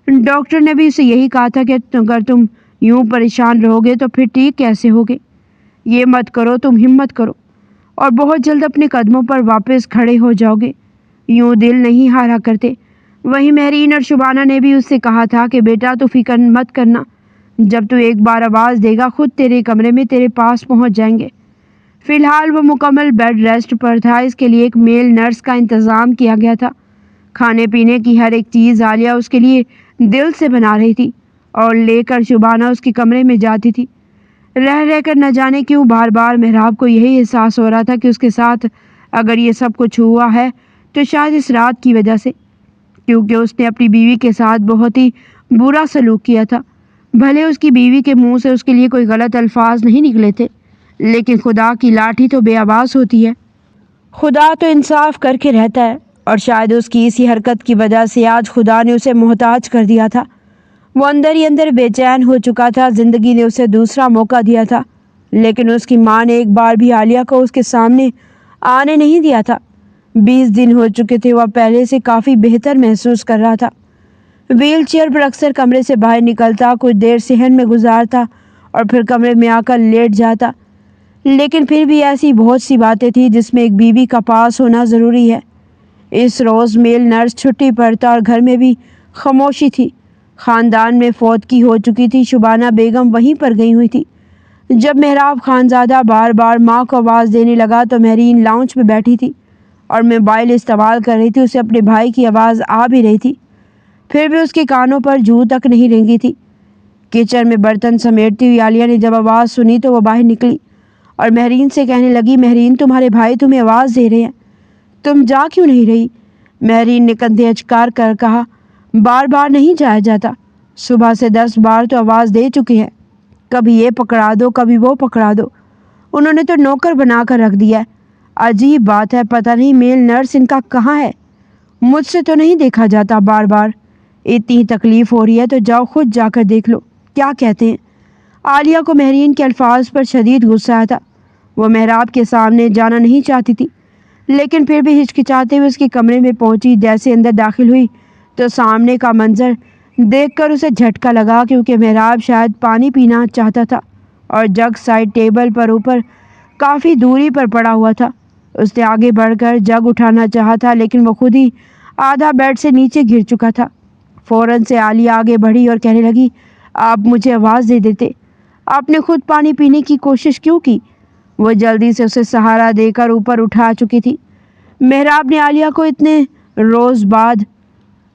ڈاکٹر نے بھی اسے یہی کہا تھا کہ اگر تم یوں پریشان رہو گے تو پھر ٹھیک کیسے ہوگے؟ یہ مت کرو، تم ہمت کرو اور بہت جلد اپنے قدموں پر واپس کھڑے ہو جاؤ گے، یوں دل نہیں ہارا کرتے۔ وہیں مہرین اور شبانہ نے بھی اس سے کہا تھا کہ بیٹا تو فکر مت کرنا، جب تو ایک بار آواز دے گا خود تیرے کمرے میں تیرے پاس پہنچ جائیں گے۔ فی الحال وہ مکمل بیڈ ریسٹ پر تھا، اس کے لیے ایک میل نرس کا انتظام کیا گیا تھا۔ کھانے پینے کی ہر ایک چیز عالیہ اس کے لیے دل سے بنا رہی تھی اور لے کر شبانہ اس کے کمرے میں جاتی تھی۔ رہ کر نہ جانے کیوں بار بار محراب کو یہی احساس ہو رہا تھا کہ اس کے ساتھ اگر یہ سب کچھ ہوا ہے تو شاید اس رات کی وجہ سے، کیونکہ اس نے اپنی بیوی کے ساتھ بہت ہی برا سلوک کیا تھا۔ بھلے اس کی بیوی کے منہ سے اس کے لیے کوئی غلط الفاظ نہیں نکلے تھے، لیکن خدا کی لاٹھی تو بے آواز ہوتی ہے۔ خدا تو انصاف کر کے رہتا ہے، اور شاید اس کی اسی حرکت کی وجہ سے آج خدا نے اسے محتاج کر دیا تھا۔ وہ اندر ہی اندر بے چین ہو چکا تھا۔ زندگی نے اسے دوسرا موقع دیا تھا، لیکن اس کی ماں نے ایک بار بھی عالیہ کو اس کے سامنے آنے نہیں دیا تھا۔ 20 دن ہو چکے تھے، وہ پہلے سے کافی بہتر محسوس کر رہا تھا۔ ویل چیئر پر اکثر کمرے سے باہر نکلتا، کچھ دیر صحن میں گزارتا اور پھر کمرے میں آ کر لیٹ جاتا، لیکن پھر بھی ایسی بہت سی باتیں تھیں جس میں ایک بیوی کا پاس ہونا ضروری ہے۔ اس روز میل نرس چھٹی پر تھا اور گھر میں بھی خاموشی تھی۔ خاندان میں فوتگی ہو چکی تھی، شبانہ بیگم وہیں پر گئی ہوئی تھی۔ جب محراب خانزادہ بار بار ماں کو آواز دینے لگا تو مہرین لاؤنج میں بیٹھی تھی اور موبائل استعمال کر رہی تھی۔ اسے اپنے بھائی کی آواز آ بھی رہی تھی، پھر بھی اس کے کانوں پر جوں تک نہیں رینگی تھی۔ کچن میں برتن سمیٹتی ہوئی عالیہ نے جب آواز سنی تو وہ باہر نکلی اور مہرین سے کہنے لگی، مہرین تمہارے بھائی تمہیں آواز دے رہے ہیں، تم جا کیوں نہیں رہی؟ مہرین نے کندھے اچکار کر کہا، بار بار نہیں جایا جاتا، صبح سے 10 بار تو آواز دے چکے ہیں، کبھی یہ پکڑا دو کبھی وہ پکڑا دو، انہوں نے تو نوکر بنا کر رکھ دیا ہے۔ عجیب بات ہے، پتہ نہیں میل نرس ان کا کہاں ہے، مجھ سے تو نہیں دیکھا جاتا بار بار۔ اتنی تکلیف ہو رہی ہے تو جاؤ خود جا کر دیکھ لو کیا کہتے ہیں۔ عالیہ کو مہرین کے الفاظ پر شدید غصہ آیا تھا۔ وہ محراب کے سامنے جانا نہیں چاہتی تھی، لیکن پھر بھی ہچکچاتے ہوئے اس کے کمرے میں پہنچی۔ جیسے اندر داخل ہوئی تو سامنے کا منظر دیکھ کر اسے جھٹکا لگا، کیونکہ محراب شاید پانی پینا چاہتا تھا اور جگ سائڈ ٹیبل پر اوپر کافی دوری پر پڑا ہوا تھا۔ اس نے آگے بڑھ کر جگ اٹھانا چاہا تھا، لیکن وہ خود ہی آدھا بیڈ سے نیچے گر چکا تھا۔ فوراً سے عالیہ آگے بڑھی اور کہنے لگی، آپ مجھے آواز دے دیتے، آپ نے خود پانی پینے کی کوشش کیوں کی؟ وہ جلدی سے اسے سہارا دے کر اوپر اٹھا چکی تھی۔ محراب نے عالیہ کو اتنے روز بعد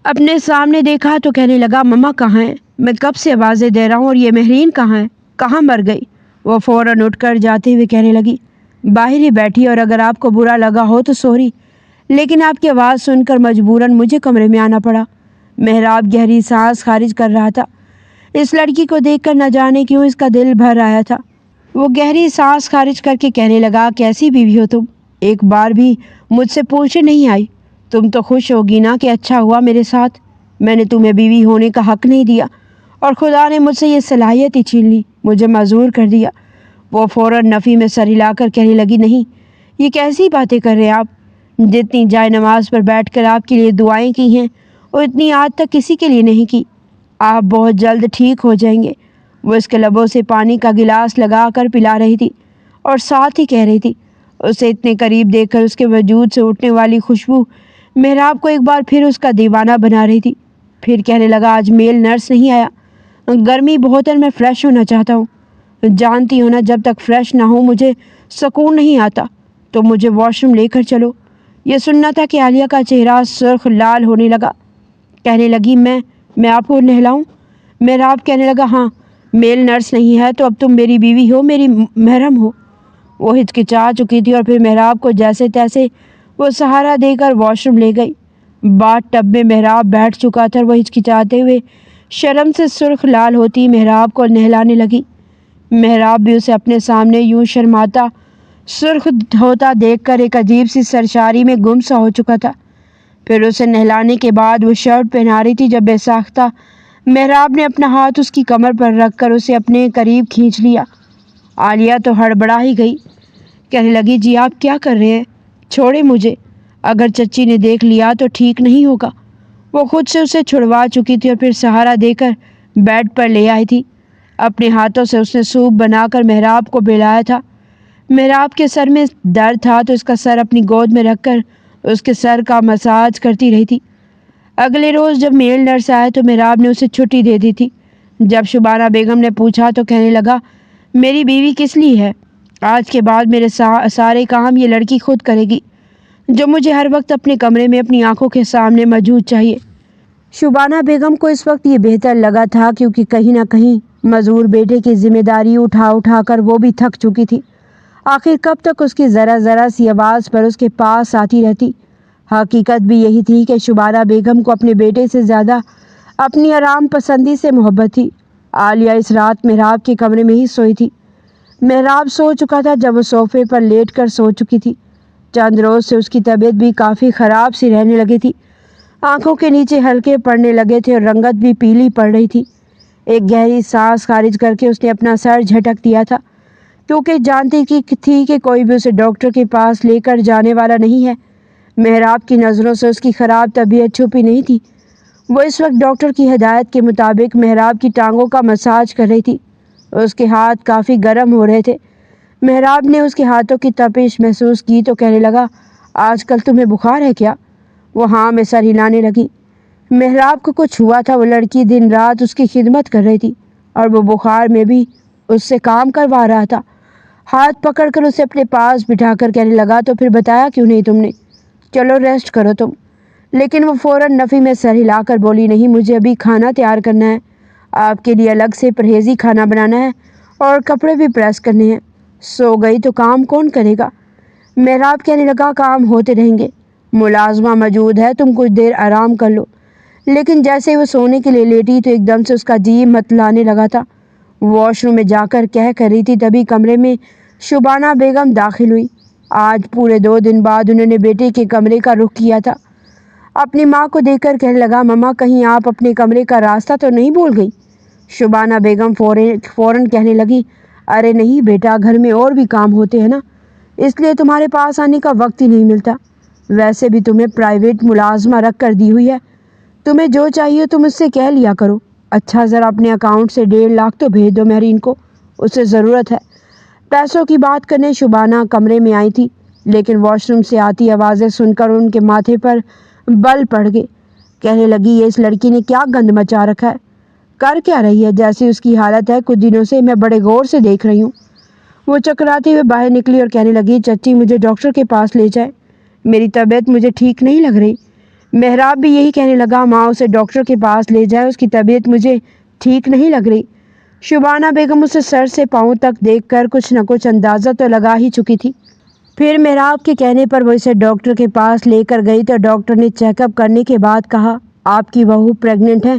اپنے سامنے دیکھا تو کہنے لگا، مما کہاں ہیں؟ میں کب سے آوازیں دے رہا ہوں، اور یہ مہرین کہاں ہے؟ کہاں مر گئی؟ وہ فوراً اٹھ کر جاتے ہوئے کہنے لگی، باہر ہی بیٹھی، اور اگر آپ کو برا لگا ہو تو سوری، لیکن آپ کی آواز سن کر مجبوراً مجھے کمرے میں آنا پڑا۔ محراب گہری سانس خارج کر رہا تھا۔ اس لڑکی کو دیکھ کر نہ جانے کیوں اس کا دل بھر آیا تھا۔ وہ گہری سانس خارج کر کے کہنے لگا، کیسی بیوی ہو تم؟ ایک بار بھی مجھ سے پوچھے نہیں آئی۔ تم تو خوش ہوگی نا کہ اچھا ہوا میرے ساتھ، میں نے تمہیں بیوی ہونے کا حق نہیں دیا اور خدا نے مجھ سے یہ صلاحیت ہی چھین لی، مجھے معذور کر دیا۔ وہ فوراً نفی میں سر ہلا کر کہنے لگی، نہیں، یہ کیسی باتیں کر رہے ہیں آپ؟ جتنی جائے نماز پر بیٹھ کر آپ کے لیے دعائیں کی ہیں اور اتنی آج تک کسی کے لیے نہیں کی۔ آپ بہت جلد ٹھیک ہو جائیں گے۔ وہ اس کے لبوں سے پانی کا گلاس لگا کر پلا رہی تھی اور ساتھ ہی کہہ رہی تھی۔ اسے اتنے قریب دیکھ کر اس کے وجود سے اٹھنے والی خوشبو محراب کو ایک بار پھر اس کا دیوانہ بنا رہی تھی۔ پھر کہنے لگا، آج میل نرس نہیں آیا، گرمی بہت ہے، میں فریش ہونا چاہتا ہوں۔ جانتی ہو نا، جب تک فریش نہ ہوں مجھے سکون نہیں آتا، تو مجھے واش روم لے کر چلو۔ یہ سننا تھا کہ عالیہ کا چہرہ سرخ لال ہونے لگا۔ کہنے لگی، میں آپ کو نہلاؤں؟ محراب کہنے لگا، ہاں، میل نرس نہیں ہے تو اب تم میری بیوی ہو، میری محرم ہو۔ وہ ہچکچا چکی تھی اور پھر محراب کو جیسے تیسے وہ سہارا دے کر واش روم لے گئی۔ باتھ ٹب میں محراب بیٹھ چکا تھا اور وہ ہچکچاتے ہوئے شرم سے سرخ لال ہوتی محراب کو نہلانے لگی۔ محراب بھی اسے اپنے سامنے یوں شرماتا سرخ ہوتا دیکھ کر ایک عجیب سی سرشاری میں گم سا ہو چکا تھا۔ پھر اسے نہلانے کے بعد وہ شرٹ پہنا رہی تھی جب بے ساختہ محراب نے اپنا ہاتھ اس کی کمر پر رکھ کر اسے اپنے قریب کھینچ لیا۔ عالیہ تو ہڑبڑا ہی گئی، کہنے لگی، جی آپ کیا کر رہے ہیں؟ چھوڑے مجھے، اگر چچی نے دیکھ لیا تو ٹھیک نہیں ہوگا۔ وہ خود سے اسے چھڑوا چکی تھی اور پھر سہارا دے کر بیڈ پر لے آئی تھی۔ اپنے ہاتھوں سے اس نے سوپ بنا کر محراب کو پلایا تھا۔ محراب کے سر میں درد تھا تو اس کا سر اپنی گود میں رکھ کر اس کے سر کا مساج کرتی رہی تھی۔ اگلے روز جب میل نرس آئے تو محراب نے اسے چھٹی دے دی تھی۔ جب شبانہ بیگم نے پوچھا تو کہنے لگا، میری بیوی کس لیے ہے؟ آج کے بعد میرے سارے کام یہ لڑکی خود کرے گی، جو مجھے ہر وقت اپنے کمرے میں اپنی آنکھوں کے سامنے موجود چاہیے۔ شبانہ بیگم کو اس وقت یہ بہتر لگا تھا، کیونکہ کہیں نہ کہیں معذور بیٹے کی ذمہ داری اٹھا کر وہ بھی تھک چکی تھی۔ آخر کب تک اس کی ذرا ذرا سی آواز پر اس کے پاس آتی رہتی؟ حقیقت بھی یہی تھی کہ شبانہ بیگم کو اپنے بیٹے سے زیادہ اپنی آرام پسندی سے محبت تھی۔ عالیہ اس رات محراب کے کمرے میں ہی سوئی تھی۔ محراب سو چکا تھا جب وہ صوفے پر لیٹ کر سو چکی تھی۔ چند روز سے اس کی طبیعت بھی کافی خراب سی رہنے لگی تھی۔ آنکھوں کے نیچے ہلکے پڑنے لگے تھے اور رنگت بھی پیلی پڑ رہی تھی۔ ایک گہری سانس خارج کر کے اس نے اپنا سر جھٹک دیا تھا، کیونکہ جانتی تھی کہ کوئی بھی اسے ڈاکٹر کے پاس لے کر جانے والا نہیں ہے۔ محراب کی نظروں سے اس کی خراب طبیعت چھپی نہیں تھی۔ وہ اس وقت ڈاکٹر کی ہدایت کے مطابق محراب کی ٹانگوں کا مساج کر رہی تھی۔ اس کے ہاتھ کافی گرم ہو رہے تھے۔ محراب نے اس کے ہاتھوں کی تپش محسوس کی تو کہنے لگا، آج کل تمہیں بخار ہے کیا؟ وہ ہاں میں سر ہلانے لگی۔ محراب کو کچھ ہوا تھا، وہ لڑکی دن رات اس کی خدمت کر رہی تھی اور وہ بخار میں بھی اس سے کام کروا رہا تھا۔ ہاتھ پکڑ کر اسے اپنے پاس بٹھا کر کہنے لگا، تو پھر بتایا کیوں نہیں تم نے؟ چلو ریسٹ کرو تم۔ لیکن وہ فوراً نفی میں سر ہلا کر بولی، نہیں، مجھے ابھی کھانا تیار کرنا ہے، آپ کے لیے الگ سے پرہیزی کھانا بنانا ہے اور کپڑے بھی پریس کرنے ہیں۔ سو گئی تو کام کون کرے گا؟ محراب کہنے لگا، کام ہوتے رہیں گے، ملازمہ موجود ہے، تم کچھ دیر آرام کر لو۔ لیکن جیسے ہی وہ سونے کے لیے لیٹی تو ایک دم سے اس کا جی متلانے لگا تھا۔ واش روم میں جا کر کہہ رہی تھی، تبھی کمرے میں شبانہ بیگم داخل ہوئی۔ آج پورے 2 دن بعد انہوں نے بیٹے کے کمرے کا رخ کیا تھا۔ اپنی ماں کو دیکھ کر کہنے لگا، ماما، کہیں آپ اپنے کمرے کا راستہ تو نہیں بھول گئی؟ شبانہ بیگم فوراً کہنے لگی، ارے نہیں بیٹا، گھر میں اور بھی کام ہوتے ہیں نا، اس لیے تمہارے پاس آنے کا وقت ہی نہیں ملتا۔ ویسے بھی تمہیں پرائیویٹ ملازمہ رکھ کر دی ہوئی ہے، تمہیں جو چاہیے تم اس سے کہہ لیا کرو۔ اچھا ذرا اپنے اکاؤنٹ سے 1.5 لاکھ تو بھیج دو مہرین کو، اسے ضرورت ہے۔ پیسوں کی بات کرنے شبانہ کمرے میں آئی تھی، لیکن واش روم سے آتی آوازیں سن کر ان کے ماتھے پر بل پڑ گئے۔ کہنے لگی، یہ اس لڑکی نے کیا گند مچا رکھا ہے؟ کر کیا رہی ہے؟ جیسی اس کی حالت ہے کچھ دنوں سے میں بڑے غور سے دیکھ رہی ہوں۔ وہ چکراتے ہوئے باہر نکلی اور کہنے لگی، چچی مجھے ڈاکٹر کے پاس لے جائے، میری طبیعت مجھے ٹھیک نہیں لگ رہی۔ محراب بھی یہی کہنے لگا، ماں اسے ڈاکٹر کے پاس لے جائے، اس کی طبیعت مجھے ٹھیک نہیں لگ رہی۔ شبانہ بیگم اسے سر سے پاؤں تک دیکھ کر کچھ نہ کچھ اندازہ تو لگا ہی چکی تھی۔ پھر محراب کے کہنے پر وہ اسے ڈاکٹر کے پاس لے کر گئی تو ڈاکٹر نے چیک اپ کرنے کے بعد کہا، آپ کی بہو پریگننٹ ہے۔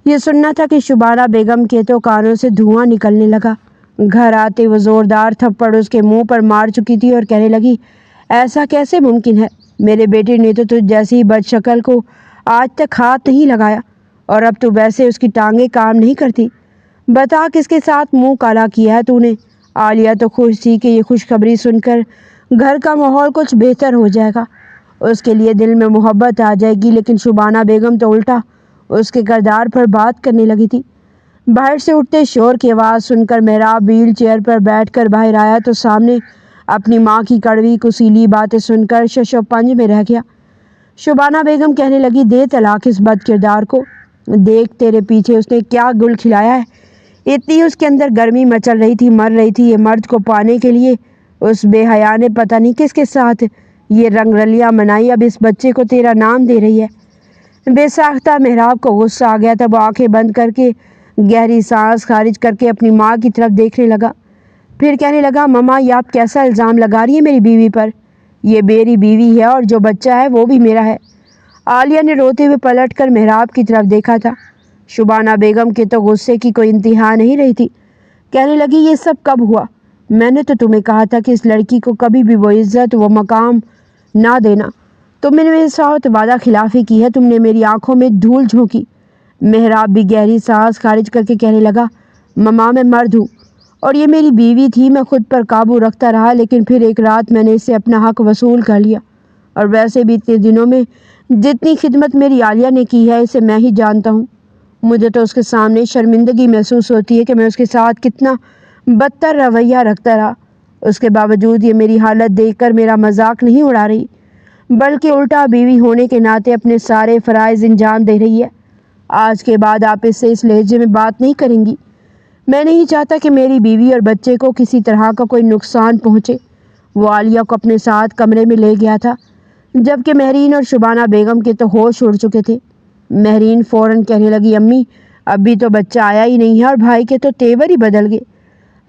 یہ سننا تھا کہ شبانہ بیگم کے تو کانوں سے دھواں نکلنے لگا۔ گھر آتے وہ زوردار تھپڑ اس کے منہ پر مار چکی تھی اور کہنے لگی، ایسا کیسے ممکن ہے؟ میرے بیٹے نے تو تجھ جیسی بد شکل کو آج تک ہاتھ نہیں لگایا، اور اب تو ویسے اس کی ٹانگیں کام نہیں کرتی۔ بتا کس کے ساتھ منہ کالا کیا ہے تو نے؟ عالیہ تو خوش تھی کہ یہ خوشخبری سن کر گھر کا ماحول کچھ بہتر ہو جائے گا، اس کے لیے دل میں محبت آ جائے گی، لیکن شبانہ بیگم تو الٹا اس کے کردار پر بات کرنے لگی تھی۔ باہر سے اٹھتے شور کی آواز سن کر محراب ویل چیئر پر بیٹھ کر باہر آیا تو سامنے اپنی ماں کی کڑوی کسیلی باتیں سن کر شش و پنج میں رہ گیا۔ شبانہ بیگم کہنے لگی، دے طلاق اس بد کردار کو، دیکھ تیرے پیچھے اس نے کیا گل کھلایا ہے۔ اتنی اس کے اندر گرمی مچل رہی تھی، مر رہی تھی یہ مرد کو پانے کے لیے۔ اس بے حیا نے پتہ نہیں کس کے ساتھ یہ رنگ رلیاں منائی، اب اس بچے کو تیرا نام دے رہی ہے۔ بے ساختہ محراب کو غصہ آ گیا تھا، وہ آنکھیں بند کر کے گہری سانس خارج کر کے اپنی ماں کی طرف دیکھنے لگا، پھر کہنے لگا، ماما یہ آپ کیسا الزام لگا رہی ہے میری بیوی پر؟ یہ میری بیوی ہے اور جو بچہ ہے وہ بھی میرا ہے۔ عالیہ نے روتے ہوئے پلٹ کر محراب کی طرف دیکھا تھا۔ شبانہ بیگم کے تو غصے کی کوئی انتہا نہیں رہی تھی، کہنے لگی، یہ سب کب ہوا؟ میں نے تو تمہیں کہا تھا کہ اس لڑکی کو کبھی بھی وہ عزت وہ مقام نہ دینا، تم نے میرے ساتھ وعدہ خلافی کی ہے، تم نے میری آنکھوں میں دھول جھونکی۔ محراب بھی گہری سانس خارج کر کے کہنے لگا، ماما میں مرد ہوں اور یہ میری بیوی تھی، میں خود پر قابو رکھتا رہا، لیکن پھر ایک رات میں نے اس سے اپنا حق وصول کر لیا، اور ویسے بھی اتنے دنوں میں جتنی خدمت میری عالیہ نے کی ہے اسے میں ہی جانتا ہوں۔ مجھے تو اس کے سامنے شرمندگی محسوس ہوتی ہے کہ میں اس کے ساتھ کتنا بدتر رویہ رکھتا رہا۔ اس کے باوجود یہ میری حالت دیکھ کر میرا مذاق نہیں اڑا رہی، بلکہ الٹا بیوی ہونے کے ناطے اپنے سارے فرائض انجام دے رہی ہے۔ آج کے بعد آپ اس سے اس لہجے میں بات نہیں کریں گی۔ میں نہیں چاہتا کہ میری بیوی اور بچے کو کسی طرح کا کوئی نقصان پہنچے۔ وہ عالیہ کو اپنے ساتھ کمرے میں لے گیا تھا، جبکہ مہرین اور شبانہ بیگم کے تو ہوش اڑ چکے تھے۔ مہرین فوراً کہنے لگی، امی ابھی تو بچہ آیا ہی نہیں ہے اور بھائی کے تو تیور ہی بدل گئے۔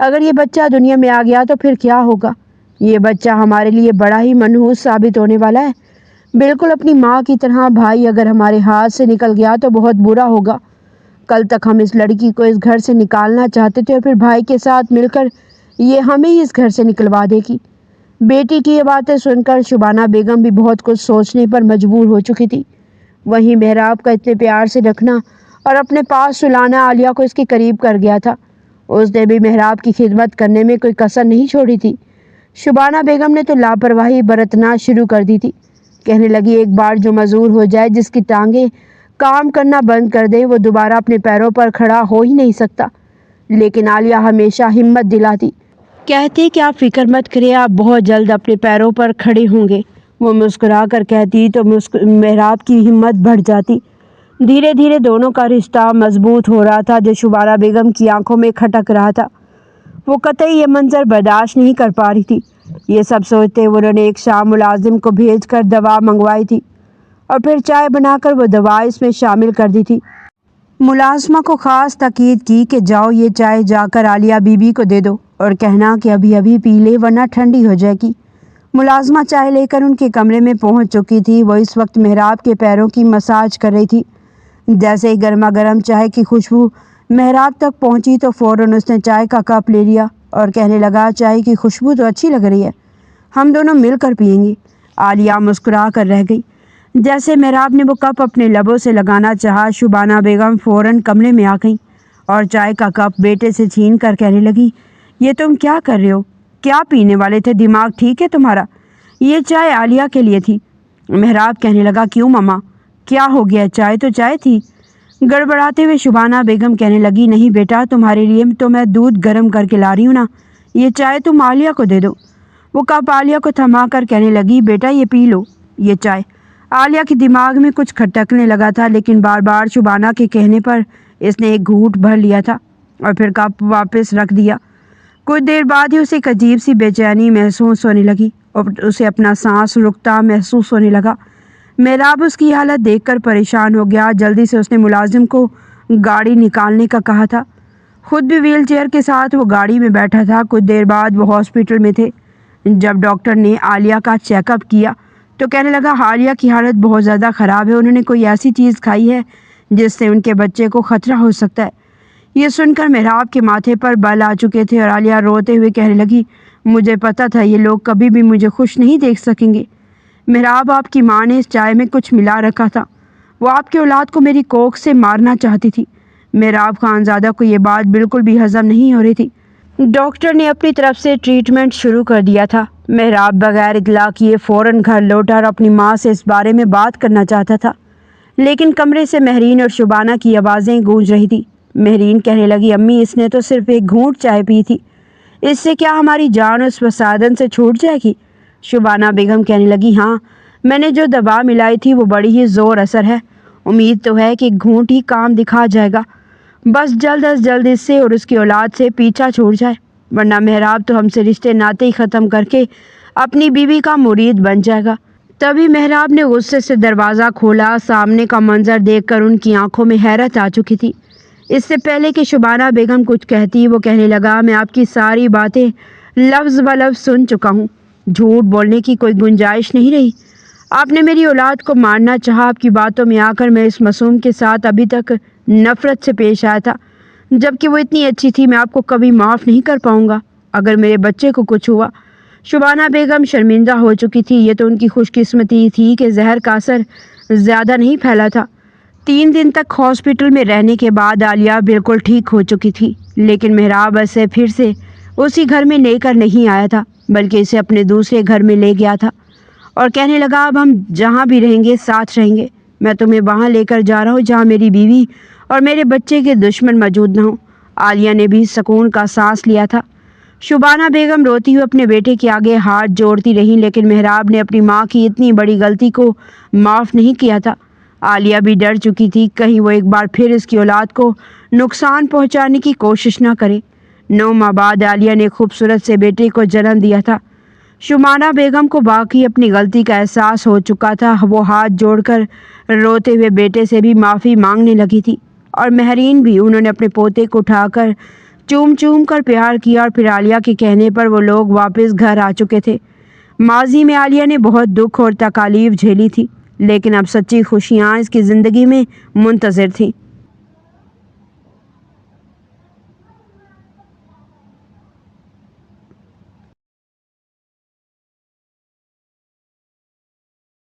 اگر یہ بچہ دنیا میں آ گیا تو پھر کیا ہوگا؟ یہ بچہ ہمارے لیے بڑا ہی منحوس ثابت ہونے والا ہے، بالکل اپنی ماں کی طرح۔ بھائی اگر ہمارے ہاتھ سے نکل گیا تو بہت برا ہوگا۔ کل تک ہم اس لڑکی کو اس گھر سے نکالنا چاہتے تھے اور پھر بھائی کے ساتھ مل کر یہ ہمیں ہی اس گھر سے نکلوا دے گی۔ بیٹی کی یہ باتیں سن کر شبانہ بیگم بھی بہت کچھ سوچنے پر مجبور ہو چکی تھی۔ وہیں محراب کا اتنے پیار سے رکھنا اور اپنے پاس سلانا عالیہ کو اس کے قریب کر گیا تھا۔ اس نے بھی محراب کی خدمت کرنے میں کوئی کسر نہیں چھوڑی تھی۔ شبانہ بیگم نے تو لاپرواہی برتنا شروع کر دی تھی، کہنے لگی، ایک بار جو معذور ہو جائے، جس کی ٹانگیں کام کرنا بند کر دے، وہ دوبارہ اپنے پیروں پر کھڑا ہو ہی نہیں سکتا۔ لیکن عالیہ ہمیشہ ہمت دلاتی، کہتی کہ آپ فکر مت کریں، آپ بہت جلد اپنے پیروں پر کھڑے ہوں گے۔ وہ مسکرا کر کہتی تو محراب کی ہمت بڑھ جاتی۔ دھیرے دھیرے دونوں کا رشتہ مضبوط ہو رہا تھا، جو شبانہ بیگم کی آنکھوں میں کھٹک رہا تھا۔ وہ قطعی یہ منظر برداشت نہیں کر پا رہی تھی۔ یہ سب سوچتے انہوں نے ایک شام ملازم کو بھیج کر دوا منگوائی تھی اور پھر چائے بنا کر وہ دوا اس میں شامل کر دی تھی۔ ملازمہ کو خاص تاکید کی کہ جاؤ یہ چائے جا کر عالیہ بی بی کو دے دو اور کہنا کہ ابھی ابھی پی لے ورنہ ٹھنڈی ہو جائے گی۔ ملازمہ چائے لے کر ان کے کمرے میں پہنچ چکی تھی۔ وہ اس وقت محراب کے پیروں کی مساج کر رہی تھی۔ جیسے ہی گرما گرم چائے کی خوشبو محراب تک پہنچی تو فوراً اس نے چائے کا کپ لے لیا اور کہنے لگا، چائے کی خوشبو تو اچھی لگ رہی ہے، ہم دونوں مل کر پئیں گے۔ عالیہ مسکرا کر رہ گئی۔ جیسے محراب نے وہ کپ اپنے لبوں سے لگانا چاہا، شبانہ بیگم فوراً کمرے میں آ گئیں اور چائے کا کپ بیٹے سے چھین کر کہنے لگی، یہ تم کیا کر رہے ہو؟ کیا پینے والے تھے؟ دماغ ٹھیک ہے تمہارا؟ یہ چائے عالیہ کے لیے تھی۔ محراب کہنے لگا، کیوں ماما، کیا ہو گیا؟ چائے تو چائے تھی۔ گڑبڑاتے ہوئے شبانہ بیگم کہنے لگی، نہیں بیٹا، تمہارے لیے تو میں دودھ گرم کر کے لا رہی ہوں نا، یہ چائے تم عالیہ کو دے دو۔ وہ کپ عالیہ کو تھما کر کہنے لگی، بیٹا یہ پی لو یہ چائے۔ عالیہ کے دماغ میں کچھ کھٹکنے لگا تھا، لیکن بار بار شبانہ کے کہنے پر اس نے ایک گھونٹ بھر لیا تھا اور پھر کپ واپس رکھ دیا۔ کچھ دیر بعد ہی اسے ایک عجیب سی بے چینی محسوس ہونے لگی اور اسے اپنا سانس رکتا محسوس ہونے لگا۔ محراب اس کی حالت دیکھ کر پریشان ہو گیا۔ جلدی سے اس نے ملازم کو گاڑی نکالنے کا کہا تھا، خود بھی ویل چیئر کے ساتھ وہ گاڑی میں بیٹھا تھا۔ کچھ دیر بعد وہ ہاسپٹل میں تھے۔ جب ڈاکٹر نے عالیہ کا چیک اپ کیا تو کہنے لگا، عالیہ کی حالت بہت زیادہ خراب ہے، انہوں نے کوئی ایسی چیز کھائی ہے جس سے ان کے بچے کو خطرہ ہو سکتا ہے۔ یہ سن کر محراب کے ماتھے پر بل آ چکے تھے اور عالیہ روتے ہوئے کہنے لگی، مجھے پتا تھا یہ لوگ کبھی بھی مجھے خوش نہیں دیکھ سکیں گے۔ محراب، آپ کی ماں نے اس چائے میں کچھ ملا رکھا تھا، وہ آپ کے اولاد کو میری کوکھ سے مارنا چاہتی تھی۔ محراب خانزادہ کو یہ بات بالکل بھی ہضم نہیں ہو رہی تھی۔ ڈاکٹر نے اپنی طرف سے ٹریٹمنٹ شروع کر دیا تھا۔ محراب بغیر اطلاع کیے فوراً گھر لوٹا اور اپنی ماں سے اس بارے میں بات کرنا چاہتا تھا، لیکن کمرے سے مہرین اور شبانہ کی آوازیں گونج رہی تھی۔ مہرین کہنے لگی، امی اس نے تو صرف ایک گھونٹ چائے پی تھی، اس سے کیا ہماری جان اس وسادن سے چھوٹ جائے گی؟ شبانہ بیگم کہنے لگی، ہاں میں نے جو دوا ملائی تھی وہ بڑی ہی زور اثر ہے، امید تو ہے کہ ایک گھونٹ ہی کام دکھا جائے گا، بس جلد از جلد اس سے اور اس کی اولاد سے پیچھا چھوڑ جائے، ورنہ محراب تو ہم سے رشتے ناتے ہی ختم کر کے اپنی بیوی کا مرید بن جائے گا۔ تبھی محراب نے غصے سے دروازہ کھولا۔ سامنے کا منظر دیکھ کر ان کی آنکھوں میں حیرت آ چکی تھی۔ اس سے پہلے کہ شبانہ بیگم کچھ کہتی، وہ کہنے لگا، میں آپ کی ساری باتیں لفظ ب لفظ سن چکا ہوں، جھوٹ بولنے کی کوئی گنجائش نہیں رہی۔ آپ نے میری اولاد کو مارنا چاہا، آپ کی باتوں میں آ کر میں اس معصوم کے ساتھ ابھی تک نفرت سے پیش آیا تھا، جبکہ وہ اتنی اچھی تھی، میں آپ کو کبھی معاف نہیں کر پاؤں گا اگر میرے بچے کو کچھ ہوا۔ شبانہ بیگم شرمندہ ہو چکی تھی، یہ تو ان کی خوش قسمتی تھی کہ زہر کا اثر زیادہ نہیں پھیلا تھا۔ 3 دن تک ہاسپٹل میں رہنے کے بعد عالیہ بالکل ٹھیک ہو چکی تھی، لیکن محراب اسے پھر سے اسی گھر میں لے کر نہیں آیا تھا، بلکہ اسے اپنے دوسرے گھر میں لے گیا تھا اور کہنے لگا، اب ہم جہاں بھی رہیں گے ساتھ رہیں گے، میں تمہیں وہاں لے کر جا رہا ہوں جہاں میری بیوی اور میرے بچے کے دشمن موجود نہ ہوں۔ عالیہ نے بھی سکون کا سانس لیا تھا۔ شبانہ بیگم روتی ہوئی اپنے بیٹے کے آگے ہاتھ جوڑتی رہیں، لیکن محراب نے اپنی ماں کی اتنی بڑی غلطی کو معاف نہیں کیا تھا۔ عالیہ بھی ڈر چکی تھی، کہیں وہ ایک بار پھر اس کی اولاد کو نقصان پہنچانے کی کوشش نہ کرے۔ 9 ماہ بعد عالیہ نے خوبصورت سے بیٹے کو جنم دیا تھا۔ شبانہ بیگم کو باقی اپنی غلطی کا احساس ہو چکا تھا، وہ ہاتھ جوڑ کر روتے ہوئے بیٹے سے بھی معافی مانگنے لگی تھی، اور مہرین بھی، انہوں نے اپنے پوتے کو اٹھا کر چوم چوم کر پیار کیا، اور پھر عالیہ کے کہنے پر وہ لوگ واپس گھر آ چکے تھے۔ ماضی میں عالیہ نے بہت دکھ اور تکالیف جھیلی تھی، لیکن اب سچی خوشیاں اس کی زندگی میں منتظر تھیں۔